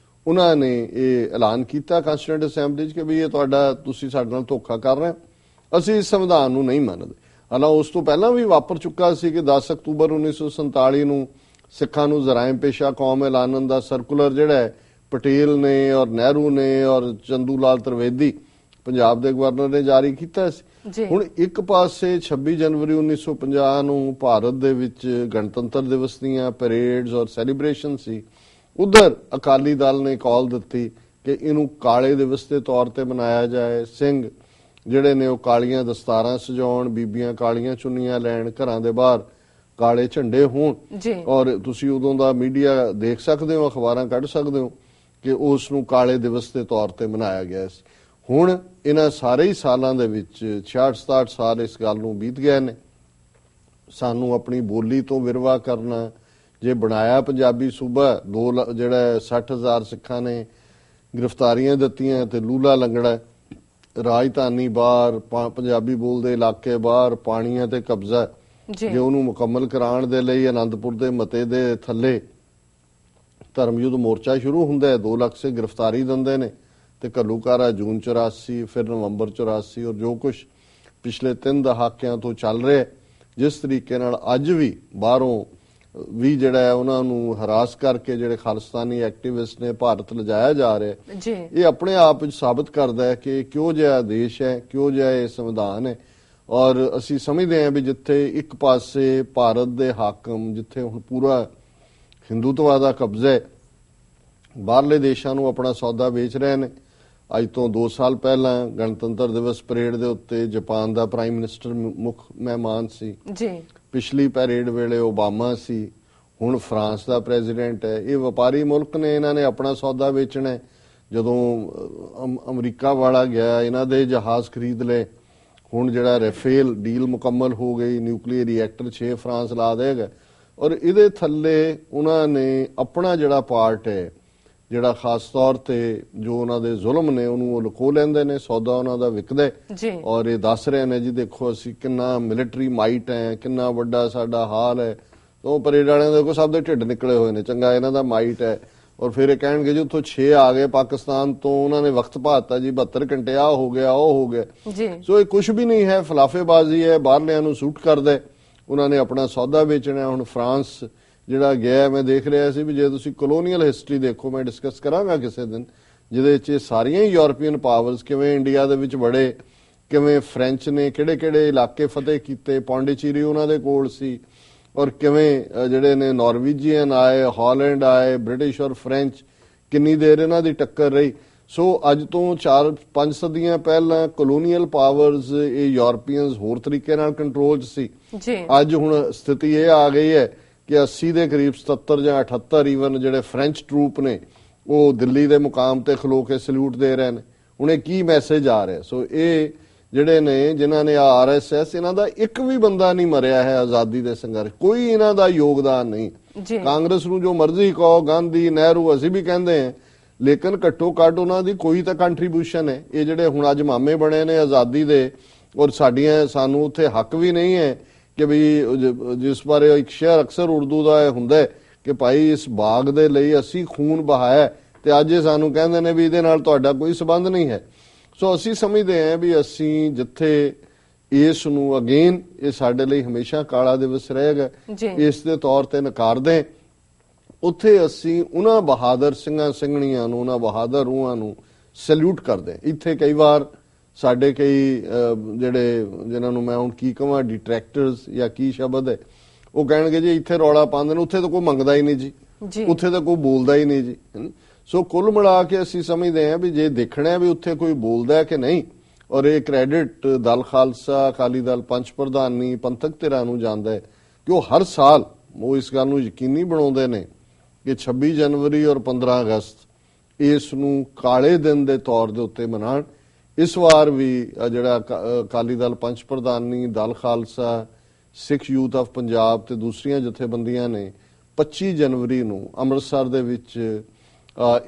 ਉਹਨਾਂ ਨੇ ਇਹ ਐਲਾਨ ਕੀਤਾ ਕਨਸਟੀਟਿਊਐਂਟ ਅਸੈਂਬਲੀ 'ਚ ਕਿ ਵੀ ਇਹ ਤੁਹਾਡਾ, ਤੁਸੀਂ ਸਾਡੇ ਨਾਲ ਧੋਖਾ ਕਰ ਰਹੇ ਹੋ, ਅਸੀਂ ਇਸ ਸੰਵਿਧਾਨ ਨੂੰ ਨਹੀਂ ਮੰਨਦੇ। ਹਾਲਾਂਕਿ ਉਸ ਤੋਂ ਪਹਿਲਾਂ ਵੀ ਵਾਪਰ ਚੁੱਕਾ ਸੀ ਕਿ 10 ਅਕਤੂਬਰ 1947 ਨੂੰ ਸਿੱਖਾਂ ਨੂੰ ਜ਼ਰਾਇਮ ਪੇਸ਼ਾ ਕੌਮ ਐਲਾਨਣ ਦਾ ਸਰਕੂਲਰ ਜਿਹੜਾ ਹੈ ਪਟੇਲ ਨੇ ਔਰ ਨਹਿਰੂ ਨੇ ਔਰ ਚੰਦੂ ਲਾਲ ਤ੍ਰਿਵੇਦੀ ਪੰਜਾਬ ਦੇ ਗਵਰਨਰ ਨੇ ਜਾਰੀ ਕੀਤਾ ਸੀ। ਹੁਣ ਇੱਕ ਪਾਸੇ 26 ਜਨਵਰੀ 1950 ਨੂੰ ਭਾਰਤ ਦੇ ਵਿੱਚ ਗਣਤੰਤਰ ਦਿਵਸ ਦੀਆਂ ਪਰੇਡਸ ਔਰ ਸੈਲੀਬ੍ਰੇਸ਼ਨ ਸੀ, ਉਧਰ ਅਕਾਲੀ ਦਲ ਨੇ ਕਾਲ ਦਿੱਤੀ ਕਿ ਇਹਨੂੰ ਕਾਲੇ ਦਿਵਸ ਦੇ ਤੌਰ ਤੇ ਮਨਾਇਆ ਜਾਏ। ਸਿੰਘ ਜਿਹੜੇ ਨੇ ਉਹ ਕਾਲੀਆਂ ਦਸਤਾਰਾਂ ਸਜਾਉਣ, ਬੀਬੀਆਂ ਕਾਲੀਆਂ ਚੁੰਨੀਆਂ ਲੈਣ, ਘਰਾਂ ਦੇ ਬਾਹਰ ਕਾਲੇ ਝੰਡੇ ਹੋਣ। ਔਰ ਤੁਸੀਂ ਉਦੋਂ ਦਾ ਮੀਡੀਆ ਦੇਖ ਸਕਦੇ ਹੋ, ਅਖਬਾਰਾਂ ਕੱਢ ਸਕਦੇ ਹੋ ਕਿ ਉਸ ਨੂੰ ਕਾਲੇ ਦਿਵਸ ਦੇ ਤੌਰ ਤੇ ਮਨਾਇਆ ਗਿਆ ਸੀ। ਹੁਣ ਇਹਨਾਂ ਸਾਰੇ ਹੀ ਸਾਲਾਂ ਦੇ ਵਿੱਚ 66-67 ਸਾਲ ਇਸ ਗੱਲ ਨੂੰ ਬੀਤ ਗਏ ਨੇ। ਸਾਨੂੰ ਆਪਣੀ ਬੋਲੀ ਤੋਂ ਵਿਰਵਾ ਕਰਨਾ, ਜੇ ਬਣਾਇਆ ਪੰਜਾਬੀ ਸੂਬਾ, ਜਿਹੜਾ 60,000 ਸਿੱਖਾਂ ਨੇ ਗ੍ਰਿਫਤਾਰੀਆਂ ਦਿੱਤੀਆਂ ਤੇ ਲੂਲਾ ਲੰਗੜਾ, ਰਾਜਧਾਨੀ ਬਾਹਰ, ਪੰਜਾਬੀ ਬੋਲਦੇ ਇਲਾਕੇ ਬਾਹਰ, ਪਾਣੀਆਂ ਤੇ ਕਬਜ਼ਾ, ਜੇ ਉਹਨੂੰ ਮੁਕੰਮਲ ਕਰਾਉਣ ਦੇ ਲਈ ਆਨੰਦਪੁਰ ਦੇ ਮਤੇ ਦੇ ਥੱਲੇ ਧਰਮ ਯੁੱਧ ਮੋਰਚਾ ਸ਼ੁਰੂ ਹੁੰਦਾ ਹੈ। 2 ਲੱਖ ਸੇ ਗ੍ਰਿਫਤਾਰੀ ਦਿੰਦੇ ਨੇ ਤੇ ਘੱਲੂਘਾਰਾ ਜੂਨ 84, ਫਿਰ ਨਵੰਬਰ 84, ਔਰ ਜੋ ਕੁਝ ਪਿਛਲੇ 3 ਦਹਾਕਿਆਂ ਤੋਂ ਚੱਲ ਰਿਹਾ, ਜਿਸ ਤਰੀਕੇ ਨਾਲ ਅੱਜ ਵੀ ਬਾਹਰੋਂ ਵੀ ਜਿਹੜਾ ਹੈ ਉਹਨਾਂ ਨੂੰ ਹਰਾਸ ਕਰਕੇ ਜਿਹੜੇ ਖਾਲਿਸਤਾਨੀ ਐਕਟਿਵਿਸਟ ਨੇ ਭਾਰਤ ਲਿਜਾਇਆ ਜਾ ਰਿਹਾ, ਇਹ ਆਪਣੇ ਆਪ ਵਿੱਚ ਸਾਬਤ ਕਰਦਾ ਹੈ ਕਿ ਕਿਹੋ ਜਿਹਾ ਦੇਸ਼ ਹੈ, ਕਿਹੋ ਜਿਹਾ ਇਹ ਸੰਵਿਧਾਨ ਹੈ। ਔਰ ਅਸੀਂ ਸਮਝਦੇ ਹਾਂ ਵੀ ਜਿੱਥੇ ਇੱਕ ਪਾਸੇ ਭਾਰਤ ਦੇ ਹਾਕਮ, ਜਿੱਥੇ ਹੁਣ ਪੂਰਾ ਹਿੰਦੂਤਵਾ ਦਾ ਕਬਜ਼ਾ ਹੈ, ਬਾਹਰਲੇ ਦੇਸ਼ਾਂ ਨੂੰ ਆਪਣਾ ਸੌਦਾ ਵੇਚ ਰਹੇ ਨੇ। ਅੱਜ ਤੋਂ 2 ਸਾਲ ਪਹਿਲਾਂ ਗਣਤੰਤਰ ਦਿਵਸ ਪਰੇਡ ਦੇ ਉੱਤੇ ਜਾਪਾਨ ਦਾ ਪ੍ਰਾਈਮ ਮਿਨਿਸਟਰ ਮੁੱਖ ਮਹਿਮਾਨ ਸੀ। ਪਿਛਲੀ ਪੈਰੇਡ ਵੇਲੇ ਓਬਾਮਾ ਸੀ, ਹੁਣ ਫਰਾਂਸ ਦਾ ਪ੍ਰੈਜ਼ੀਡੈਂਟ ਹੈ। ਇਹ ਵਪਾਰੀ ਮੁਲਕ ਨੇ, ਇਹਨਾਂ ਨੇ ਆਪਣਾ ਸੌਦਾ ਵੇਚਣਾ। ਜਦੋਂ ਅਮਰੀਕਾ ਵਾਲਾ ਗਿਆ, ਇਹਨਾਂ ਦੇ ਜਹਾਜ਼ ਖਰੀਦ ਲਏ। ਹੁਣ ਜਿਹੜਾ ਰਫੇਲ ਡੀਲ ਮੁਕੰਮਲ ਹੋ ਗਈ, ਨਿਊਕਲੀਅਰ ਰਿਐਕਟਰ 6 ਫਰਾਂਸ ਲਾ ਦੇਗਾ। ਔਰ ਇਹਦੇ ਥੱਲੇ ਉਹਨਾਂ ਨੇ ਆਪਣਾ ਜਿਹੜਾ ਪਾਰਟ ਹੈ, ਜਿਹੜਾ ਖਾਸ ਤੌਰ ਤੇ ਜੋ ਉਹਨਾਂ ਦੇ ਜ਼ੁਲਮ ਨੇ, ਉਹਨੂੰ ਉਹ ਲੁਕੋ ਲੈਂਦੇ ਨੇ, ਸੌਦਾ ਉਹਨਾਂ ਦਾ ਵਿਕਦਾ। ਔਰ ਇਹ ਦੱਸ ਰਹੇ ਨੇ ਜੀ ਦੇਖੋ ਅਸੀਂ ਕਿੰਨਾ ਮਿਲਟਰੀ ਮਾਈਟ ਹੈ, ਕਿੰਨਾ ਵੱਡਾ ਸਾਡਾ ਹਾਲ ਹੈ। ਉਹ ਪਰੇਡ ਵਾਲਿਆਂ ਦੇ ਦੇਖੋ ਸਭ ਦੇ ਢਿੱਡ ਨਿਕਲੇ ਹੋਏ ਨੇ, ਚੰਗਾ ਇਹਨਾਂ ਦਾ ਮਾਈਟ ਹੈ। ਔਰ ਫਿਰ ਇਹ ਕਹਿਣਗੇ ਜੀ ਉੱਥੋਂ 6 ਆ ਗਏ ਪਾਕਿਸਤਾਨ ਤੋਂ, ਉਹਨਾਂ ਨੇ ਵਕਤ ਪਾਤਾ ਜੀ 72 ਘੰਟੇ ਆ ਹੋ ਗਿਆ, ਉਹ ਹੋ ਗਿਆ। ਸੋ ਇਹ ਕੁਝ ਵੀ ਨਹੀਂ ਹੈ, ਫਲਾਫੇਬਾਜ਼ੀ ਹੈ, ਬਾਹਰਲਿਆਂ ਨੂੰ ਸੂਟ ਕਰਦਾ। ਉਹਨਾਂ ਨੇ ਆਪਣਾ ਸੌਦਾ ਵੇਚਣਾ। ਹੁਣ ਫਰਾਂਸ ਜਿਹੜਾ ਗਿਆ, ਮੈਂ ਦੇਖ ਰਿਹਾ ਸੀ ਵੀ ਜੇ ਤੁਸੀਂ ਕਲੋਨੀਅਲ ਹਿਸਟਰੀ ਦੇਖੋ, ਮੈਂ ਡਿਸਕਸ ਕਰਾਂਗਾ ਕਿਸੇ ਦਿਨ, ਜਿਹਦੇ ਵਿੱਚ ਸਾਰੀਆਂ ਹੀ ਯੂਰਪੀਅਨ ਪਾਵਰਸ ਕਿਵੇਂ ਇੰਡੀਆ ਦੇ ਵਿੱਚ ਵੜੇ, ਕਿਵੇਂ ਫ੍ਰੈਂਚ ਨੇ ਕਿਹੜੇ-ਕਿਹੜੇ ਇਲਾਕੇ ਫਤਿਹ ਕੀਤੇ, ਪੌਂਡੀਚੇਰੀ ਉਹਨਾਂ ਦੇ ਕੋਲ ਸੀ, ਔਰ ਕਿਵੇਂ ਜਿਹੜੇ ਨੇ ਨਾਰਵੀਜੀਅਨ ਆਏ, ਹਾਲੈਂਡ ਆਏ, ਬ੍ਰਿਟਿਸ਼ ਔਰ ਫ੍ਰੈਂਚ, ਕਿੰਨੀ ਦੇਰ ਇਹਨਾਂ ਦੀ ਟੱਕਰ ਰਹੀ। ਸੋ ਅੱਜ ਤੋਂ 4-5 ਸਦੀਆਂ ਪਹਿਲਾਂ ਕਲੋਨੀਅਲ ਪਾਵਰਸ, ਇਹ ਯੂਰਪੀਅਨਸ ਹੋਰ ਤਰੀਕੇ ਨਾਲ ਕੰਟਰੋਲ 'ਚ ਸੀ। ਅੱਜ ਹੁਣ ਸਥਿਤੀ ਇਹ ਆ ਗਈ ਹੈ ਕਿ 80 ਦੇ ਕਰੀਬ 77 ਜਾਂ 78 ਈਵਨ ਜਿਹੜੇ ਫ੍ਰੈਂਚ ਟਰੂਪ ਨੇ ਉਹ ਦਿੱਲੀ ਦੇ ਮੁਕਾਮ ਤੇ ਖਲੋ ਕੇ ਸਲੂਟ ਦੇ ਰਹੇ ਨੇ। ਹੁਣ ਇਹ ਕੀ ਮੈਸੇਜ ਆ ਰਿਹਾ? ਸੋ ਇਹ ਜਿਹੜੇ ਨੇ ਜਿਨ੍ਹਾਂ ਨੇ RSS, ਇਹਨਾਂ ਦਾ ਇੱਕ ਵੀ ਬੰਦਾ ਨਹੀਂ ਮਰਿਆ ਹੈ ਆਜ਼ਾਦੀ ਦੇ ਸੰਘਰਸ਼, ਕੋਈ ਇਹਨਾਂ ਦਾ ਯੋਗਦਾਨ ਨਹੀਂ। ਕਾਂਗਰਸ ਨੂੰ ਜੋ ਮਰਜ਼ੀ ਕਹੋ, ਗਾਂਧੀ, ਨਹਿਰੂ, ਅਸੀਂ ਵੀ ਕਹਿੰਦੇ ਹਾਂ, ਲੇਕਿਨ ਘੱਟੋ ਘੱਟ ਉਹਨਾਂ ਦੀ ਕੋਈ ਤਾਂ ਕੰਟਰੀਬਿਊਸ਼ਨ ਹੈ। ਇਹ ਜਿਹੜੇ ਹੁਣ ਅੱਜ ਮਾਮੇ ਬਣੇ ਨੇ ਆਜ਼ਾਦੀ ਦੇ, ਔਰ ਸਾਨੂੰ ਉੱਥੇ ਹੱਕ ਵੀ ਨਹੀਂ ਹੈ ਕਿ ਵੀ ਜਿਸ ਬਾਰੇ ਇੱਕ ਸ਼ੇਅਰ ਅਕਸਰ ਉਰਦੂ ਦਾ ਹੁੰਦਾ ਕਿ ਭਾਈ ਇਸ ਬਾਗ ਦੇ ਲਈ ਅਸੀਂ ਖੂਨ ਬਹਾਇਆ, ਤੇ ਅੱਜ ਇਹ ਸਾਨੂੰ ਕਹਿੰਦੇ ਨੇ ਵੀ ਇਹਦੇ ਨਾਲ ਤੁਹਾਡਾ ਕੋਈ ਸਬੰਧ ਨਹੀਂ ਹੈ। ਸੋ ਅਸੀਂ ਸਮਝਦੇ ਹਾਂ ਵੀ ਅਸੀਂ ਜਿੱਥੇ ਇਸ ਨੂੰ ਅਗੇਨ, ਇਹ ਸਾਡੇ ਲਈ ਹਮੇਸ਼ਾ ਕਾਲਾ ਦਿਵਸ ਰਹੇਗਾ, ਇਸ ਦੇ ਤੌਰ ਤੇ ਨਕਾਰਦੇ, ਉੱਥੇ ਅਸੀਂ ਉਹਨਾਂ ਬਹਾਦਰ ਸਿੰਘਾਂ ਸਿੰਘਣੀਆਂ ਨੂੰ, ਉਹਨਾਂ ਬਹਾਦਰ ਰੂਹਾਂ ਨੂੰ ਸੈਲੂਟ ਕਰਦੇ। ਇੱਥੇ ਕਈ ਵਾਰ ਸਾਡੇ ਕਈ ਜਿਹੜੇ ਜਿਨ੍ਹਾਂ ਨੂੰ ਮੈਂ ਹੁਣ ਕੀ ਕਹਾਂ, ਡਿਟਰੈਕਟਰਸ ਜਾਂ ਕੀ ਸ਼ਬਦ ਹੈ, ਉਹ ਕਹਿਣਗੇ ਜੀ ਇੱਥੇ ਰੌਲਾ ਪਾਉਂਦੇ ਨੇ, ਉੱਥੇ ਤਾਂ ਕੋਈ ਮੰਗਦਾ ਹੀ ਨਹੀਂ ਜੀ, ਉੱਥੇ ਤਾਂ ਕੋਈ ਬੋਲਦਾ ਹੀ ਨਹੀਂ ਜੀ। ਸੋ ਕੁੱਲ ਮਿਲਾ ਕੇ ਅਸੀਂ ਸਮਝਦੇ ਹਾਂ ਵੀ ਜੇ ਦੇਖਣਾ ਵੀ ਉੱਥੇ ਕੋਈ ਬੋਲਦਾ ਕਿ ਨਹੀਂ, ਔਰ ਇਹ ਕ੍ਰੈਡਿਟ ਦਲ ਖਾਲਸਾ, ਅਕਾਲੀ ਦਲ, ਪੰਚ ਪ੍ਰਧਾਨੀ, ਪੰਥਕ ਧਿਰਾਂ ਨੂੰ ਜਾਂਦਾ ਹੈ ਕਿ ਉਹ ਹਰ ਸਾਲ ਉਹ ਇਸ ਗੱਲ ਨੂੰ ਯਕੀਨੀ ਬਣਾਉਂਦੇ ਨੇ ਕਿ 26 ਜਨਵਰੀ ਔਰ 15 ਅਗਸਤ ਇਸ ਨੂੰ ਕਾਲੇ ਦਿਨ ਦੇ ਤੌਰ ਦੇ ਉੱਤੇ ਮਨਾਉਣ। ਇਸ ਵਾਰ ਵੀ ਜਿਹੜਾ ਅਕਾਲੀ ਦਲ, ਪੰਚ ਪ੍ਰਧਾਨੀ, ਦਲ ਖਾਲਸਾ, ਸਿੱਖ ਯੂਥ ਆਫ ਪੰਜਾਬ ਤੇ ਦੂਸਰੀਆਂ ਜਥੇਬੰਦੀਆਂ ਨੇ 25 ਜਨਵਰੀ ਨੂੰ ਅੰਮ੍ਰਿਤਸਰ ਦੇ ਵਿੱਚ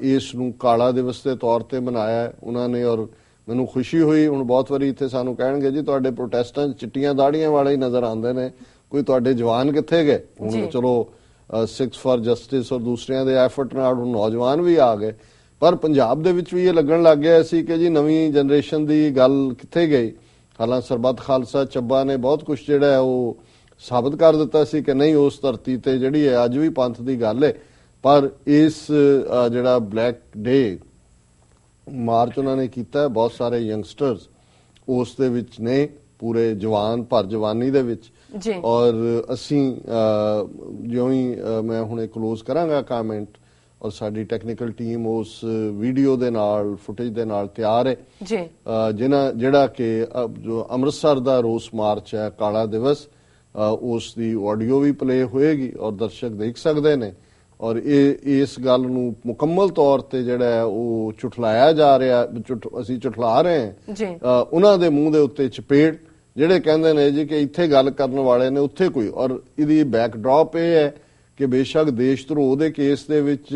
ਇਸ ਨੂੰ ਕਾਲਾ ਦਿਵਸ ਦੇ ਤੌਰ ਤੇ ਮਨਾਇਆ ਉਹਨਾਂ ਨੇ। ਔਰ ਮੈਨੂੰ ਖੁਸ਼ੀ ਹੋਈ, ਹੁਣ ਬਹੁਤ ਵਾਰੀ ਇੱਥੇ ਸਾਨੂੰ ਕਹਿਣਗੇ ਜੀ ਤੁਹਾਡੇ ਪ੍ਰੋਟੈਸਟਾਂ 'ਚ ਚਿੱਟੀਆਂ ਦਾੜੀਆਂ ਵਾਲੇ ਹੀ ਨਜ਼ਰ ਆਉਂਦੇ ਨੇ, ਕੋਈ ਤੁਹਾਡੇ ਜਵਾਨ ਕਿੱਥੇ ਗਏ? ਹੁਣ ਚਲੋ ਸਿਕਸ ਫਾਰ ਜਸਟਿਸ ਔਰ ਦੂਸਰਿਆਂ ਦੇ ਐਫਰਟ ਨਾਲ ਹੁਣ ਨੌਜਵਾਨ ਵੀ ਆ ਗਏ, ਪਰ ਪੰਜਾਬ ਦੇ ਵਿੱਚ ਵੀ ਇਹ ਲੱਗਣ ਲੱਗ ਗਿਆ ਸੀ ਕਿ ਜੀ ਨਵੀਂ ਜਨਰੇਸ਼ਨ ਦੀ ਗੱਲ ਕਿੱਥੇ ਗਈ। ਹਾਲਾਂ ਸਰਬੱਤ ਖਾਲਸਾ ਚੱਬਾ ਨੇ ਬਹੁਤ ਕੁਝ ਜਿਹੜਾ ਹੈ ਉਹ ਸਾਬਤ ਕਰ ਦਿੱਤਾ ਸੀ ਕਿ ਨਹੀਂ, ਉਸ ਧਰਤੀ ਤੇ ਜਿਹੜੀ ਹੈ ਅੱਜ ਵੀ ਪੰਥ ਦੀ ਗੱਲ ਹੈ। ਪਰ ਇਸ ਜਿਹੜਾ ਬਲੈਕ ਡੇ ਮਾਰਚ ਉਹਨਾਂ ਨੇ ਕੀਤਾ, ਬਹੁਤ ਸਾਰੇ ਯੰਗਸਟਰਸ ਉਸ ਦੇ ਵਿੱਚ ਨੇ, ਪੂਰੇ ਜਵਾਨ ਭਰ ਜਵਾਨੀ ਦੇ ਵਿੱਚ। ਔਰ ਅਸੀਂ ਜਿਉਂ ਹੀ ਮੈਂ ਹੁਣੇ ਕਲੋਜ਼ ਕਰਾਂਗਾ ਕਮੈਂਟ, ਔਰ ਸਾਡੀ ਟੈਕਨੀਕਲ ਟੀਮ ਉਸ ਵੀਡੀਓ ਦੇ ਨਾਲ ਫੁਟੇਜ ਦੇ ਨਾਲ ਤਿਆਰ ਹੈ ਜੀ ਜਿਹੜਾ ਕਿ ਜੋ ਅੰਮ੍ਰਿਤਸਰ ਦਾ ਰੋਸ ਮਾਰਚ ਹੈ ਕਾਲਾ ਦਿਵਸ ਉਸ ਦੀ ਆਡੀਓ ਵੀ ਪਲੇ ਹੋਏਗੀ ਔਰ ਦਰਸ਼ਕ ਦੇਖ ਸਕਦੇ ਨੇ ਔਰ ਇਸ ਗੱਲ ਨੂੰ ਮੁਕੰਮਲ ਤੌਰ ਤੇ ਜਿਹੜਾ ਹੈ ਉਹ ਝੁਠਲਾਇਆ ਜਾ ਰਿਹਾ ਅਸੀਂ ਝੁਠਲਾ ਰਹੇ ਹਾਂ ਜੀ ਉਹਨਾਂ ਦੇ ਮੂੰਹ ਦੇ ਉੱਤੇ ਚਪੇੜ ਜਿਹੜੇ ਕਹਿੰਦੇ ਨੇ ਜੀ ਕਿ ਇੱਥੇ ਗੱਲ ਕਰਨ ਵਾਲੇ ਨੇ ਉੱਥੇ ਕੋਈ ਔਰ ਇਹਦੀ ਬੈਕਡ੍ਰੌਪ ਇਹ ਹੈ ਕਿ ਬੇਸ਼ੱਕ ਦੇਸ਼ ਧਰੋਹ ਦੇ ਕੇਸ ਦੇ ਵਿੱਚ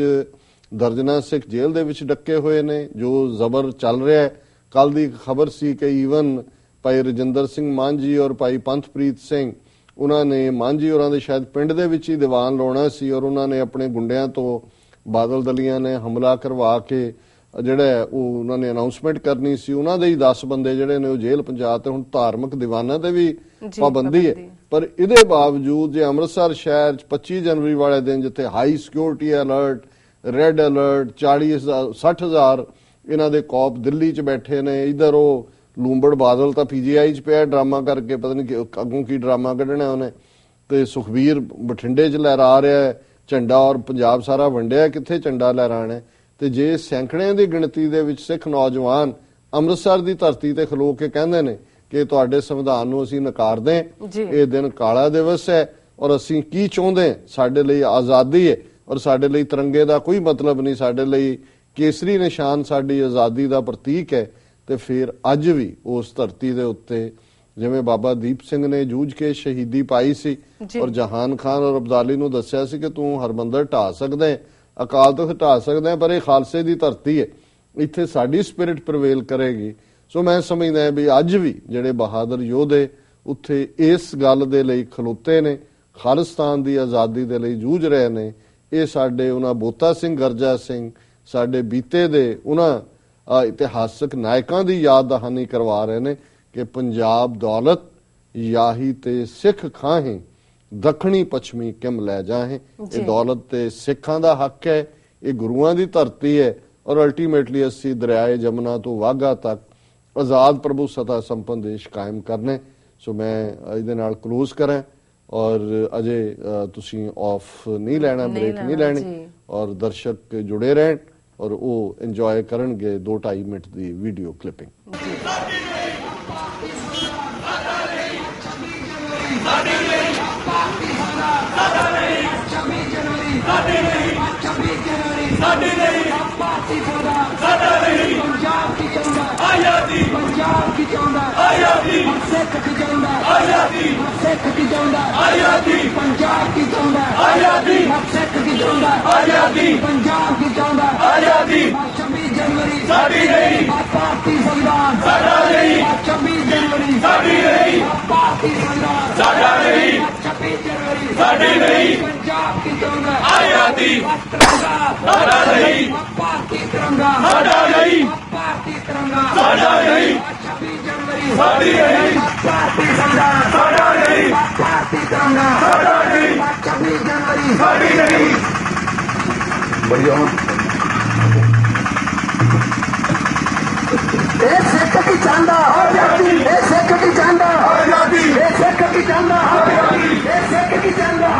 ਦਰਜਨਾਂ ਸਿੱਖ ਜੇਲ੍ਹ ਦੇ ਵਿੱਚ ਡੱਕੇ ਹੋਏ ਨੇ ਜੋ ਜ਼ਬਰ ਚੱਲ ਰਿਹਾ ਹੈ ਕੱਲ ਦੀ ਖਬਰ ਸੀ ਕਿ ਈਵਨ ਭਾਈ ਰਜਿੰਦਰ ਸਿੰਘ ਮਾਂਝੀ ਔਰ ਭਾਈ ਪੰਥਪ੍ਰੀਤ ਸਿੰਘ ਉਹਨਾਂ ਨੇ ਮਾਂਝੀ ਹੋਰਾਂ ਦੇ ਸ਼ਾਇਦ ਪਿੰਡ ਦੇ ਵਿੱਚ ਹੀ ਦੀਵਾਨ ਲਾਉਣਾ ਸੀ ਔਰ ਉਹਨਾਂ ਨੇ ਆਪਣੇ ਗੁੰਡਿਆਂ ਤੋਂ ਬਾਦਲ ਦਲੀਆਂ ਨੇ ਹਮਲਾ ਕਰਵਾ ਕੇ ਜਿਹੜਾ ਉਹ ਉਹਨਾਂ ਨੇ ਅਨਾਉਂਸਮੈਂਟ ਕਰਨੀ ਸੀ ਉਹਨਾਂ ਦੇ ਹੀ 10 ਬੰਦੇ ਜਿਹੜੇ ਨੇ ਉਹ ਜੇਲ੍ਹ ਪਹੁੰਚਾ ਤੇ ਹੁਣ ਧਾਰਮਿਕ ਦੀਵਾਨਾਂ ਤੇ ਵੀ ਪਾਬੰਦੀ ਹੈ ਪਰ ਇਹਦੇ ਬਾਵਜੂਦ ਜੇ ਅੰਮ੍ਰਿਤਸਰ ਸ਼ਹਿਰ 'ਚ 25 ਜਨਵਰੀ ਵਾਲੇ ਦਿਨ ਜਿੱਥੇ high security alert red alert 60,000 ਇਹਨਾਂ ਦੇ ਕੌਪ ਦਿੱਲੀ 'ਚ ਬੈਠੇ ਨੇ ਇਧਰ ਉਹ ਲੂੰਬੜ ਬਾਦਲ ਤਾਂ ਪੀਜੀਆਈ 'ਚ ਪਿਆ ਡਰਾਮਾ ਕਰਕੇ ਪਤਾ ਨਹੀਂ ਅੱਗੋਂ ਕੀ ਡਰਾਮਾ ਕੱਢਣਾ ਉਹਨੇ ਤੇ ਸੁਖਬੀਰ ਬਠਿੰਡੇ 'ਚ ਲਹਿਰਾ ਰਿਹਾ ਝੰਡਾ ਔਰ ਪੰਜਾਬ ਸਾਰਾ ਵੰਡਿਆ ਕਿੱਥੇ ਝੰਡਾ ਲਹਿਰਾਣਾ ਤੇ ਜੇ ਸੈਂਕੜਿਆਂ ਦੀ ਗਿਣਤੀ ਦੇ ਵਿੱਚ ਸਿੱਖ ਨੌਜਵਾਨ ਅੰਮ੍ਰਿਤਸਰ ਦੀ ਧਰਤੀ ਤੇ ਖਲੋ ਕੇ ਕਹਿੰਦੇ ਨੇ ਕਿ ਤੁਹਾਡੇ ਸੰਵਿਧਾਨ ਨੂੰ ਅਸੀਂ ਨਕਾਰਦੇ ਇਹ ਦਿਨ ਕਾਲਾ ਦਿਵਸ ਹੈ ਔਰ ਅਸੀਂ ਕੀ ਚਾਹੁੰਦੇ ਸਾਡੇ ਲਈ ਆਜ਼ਾਦੀ ਹੈ ਔਰ ਸਾਡੇ ਲਈ ਤਿਰੰਗੇ ਦਾ ਕੋਈ ਮਤਲਬ ਨਹੀਂ ਸਾਡੇ ਲਈ ਕੇਸਰੀ ਨਿਸ਼ਾਨ ਸਾਡੀ ਆਜ਼ਾਦੀ ਦਾ ਪ੍ਰਤੀਕ ਹੈ ਤੇ ਫਿਰ ਅੱਜ ਵੀ ਉਸ ਧਰਤੀ ਦੇ ਉੱਤੇ ਜਿਵੇਂ ਬਾਬਾ ਦੀਪ ਸਿੰਘ ਨੇ ਜੂਝ ਕੇ ਸ਼ਹੀਦੀ ਪਾਈ ਸੀ ਔਰ ਜਹਾਨ ਖਾਨ ਔਰ ਅਬਦਾਲੀ ਨੂੰ ਦੱਸਿਆ ਸੀ ਕਿ ਤੂੰ ਹਰਮੰਦਰ ਢਾ ਸਕਦਾ ਹੈ ਅਕਾਲ ਤਖਤ ਢਾ ਸਕਦਾ ਪਰ ਇਹ ਖਾਲਸੇ ਦੀ ਧਰਤੀ ਹੈ ਇੱਥੇ ਸਾਡੀ ਸਪਿਰਿਟ ਪ੍ਰਵੇਲ ਕਰੇਗੀ ਸੋ ਮੈਂ ਸਮਝਦਾ ਵੀ ਅੱਜ ਵੀ ਜਿਹੜੇ ਬਹਾਦਰ ਯੋਧੇ ਉੱਥੇ ਇਸ ਗੱਲ ਦੇ ਲਈ ਖਲੋਤੇ ਨੇ ਖਾਲਿਸਤਾਨ ਦੀ ਆਜ਼ਾਦੀ ਦੇ ਲਈ ਜੂਝ ਰਹੇ ਨੇ ਇਹ ਸਾਡੇ ਉਹਨਾਂ ਬੋਤਾ ਸਿੰਘ ਗਰਜਾ ਸਿੰਘ ਸਾਡੇ ਬੀਤੇ ਦੇ ਉਹਨਾਂ ਇਤਿਹਾਸਕ ਨਾਇਕਾਂ ਦੀ ਯਾਦ ਦਹਾਨੀ ਕਰਵਾ ਰਹੇ ਨੇ ਕਿ ਪੰਜਾਬ ਦੌਲਤ ਯਾਹੀ ਤੇ ਸਿੱਖ ਖਾਹੇ ਦੱਖਣੀ ਪੱਛਮੀ ਕਿਮ ਲੈ ਜਾਹੇ ਇਹ ਦੌਲਤ ਤੇ ਸਿੱਖਾਂ ਦਾ ਹੱਕ ਹੈ ਇਹ ਗੁਰੂਆਂ ਦੀ ਧਰਤੀ ਹੈ ਔਰ ਅਲਟੀਮੇਟਲੀ ਅਸੀਂ ਦਰਿਆਏ ਜਮਨਾ ਤੋਂ ਵਾਘਾ ਤੱਕ ਆਜ਼ਾਦ ਪ੍ਰਭੂ ਸਤਾ ਸੰਪੰਨ ਦੇਸ਼ ਕਾਇਮ ਕਰਨੇ ਸੋ ਮੈਂ ਇਹਦੇ ਨਾਲ ਕਲੋਜ਼ ਕਰਾਂ ਔਰ ਅਜੇ ਤੁਸੀਂ ਆਫ ਨਹੀਂ ਲੈਣਾ ਬ੍ਰੇਕ ਨਹੀਂ ਲੈਣੀ ਔਰ ਦਰਸ਼ਕ ਜੁੜੇ ਰਹਿਣ ਔਰ ਉਹ ਇੰਜੋਏ ਕਰਨਗੇ 2-2.5 ਮਿੰਟ ਦੀ ਵੀਡੀਓ ਕਲਿੱਪਿੰਗ सिख की चांदा सिख की चांदा सिख की चांदा सिख की चांदा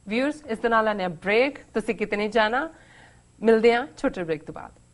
व्यूअर्स इस दे नाल आने ब्रेक तुसीं किते नहीं जाना मिलदे हां छोटे ब्रेक तो बाद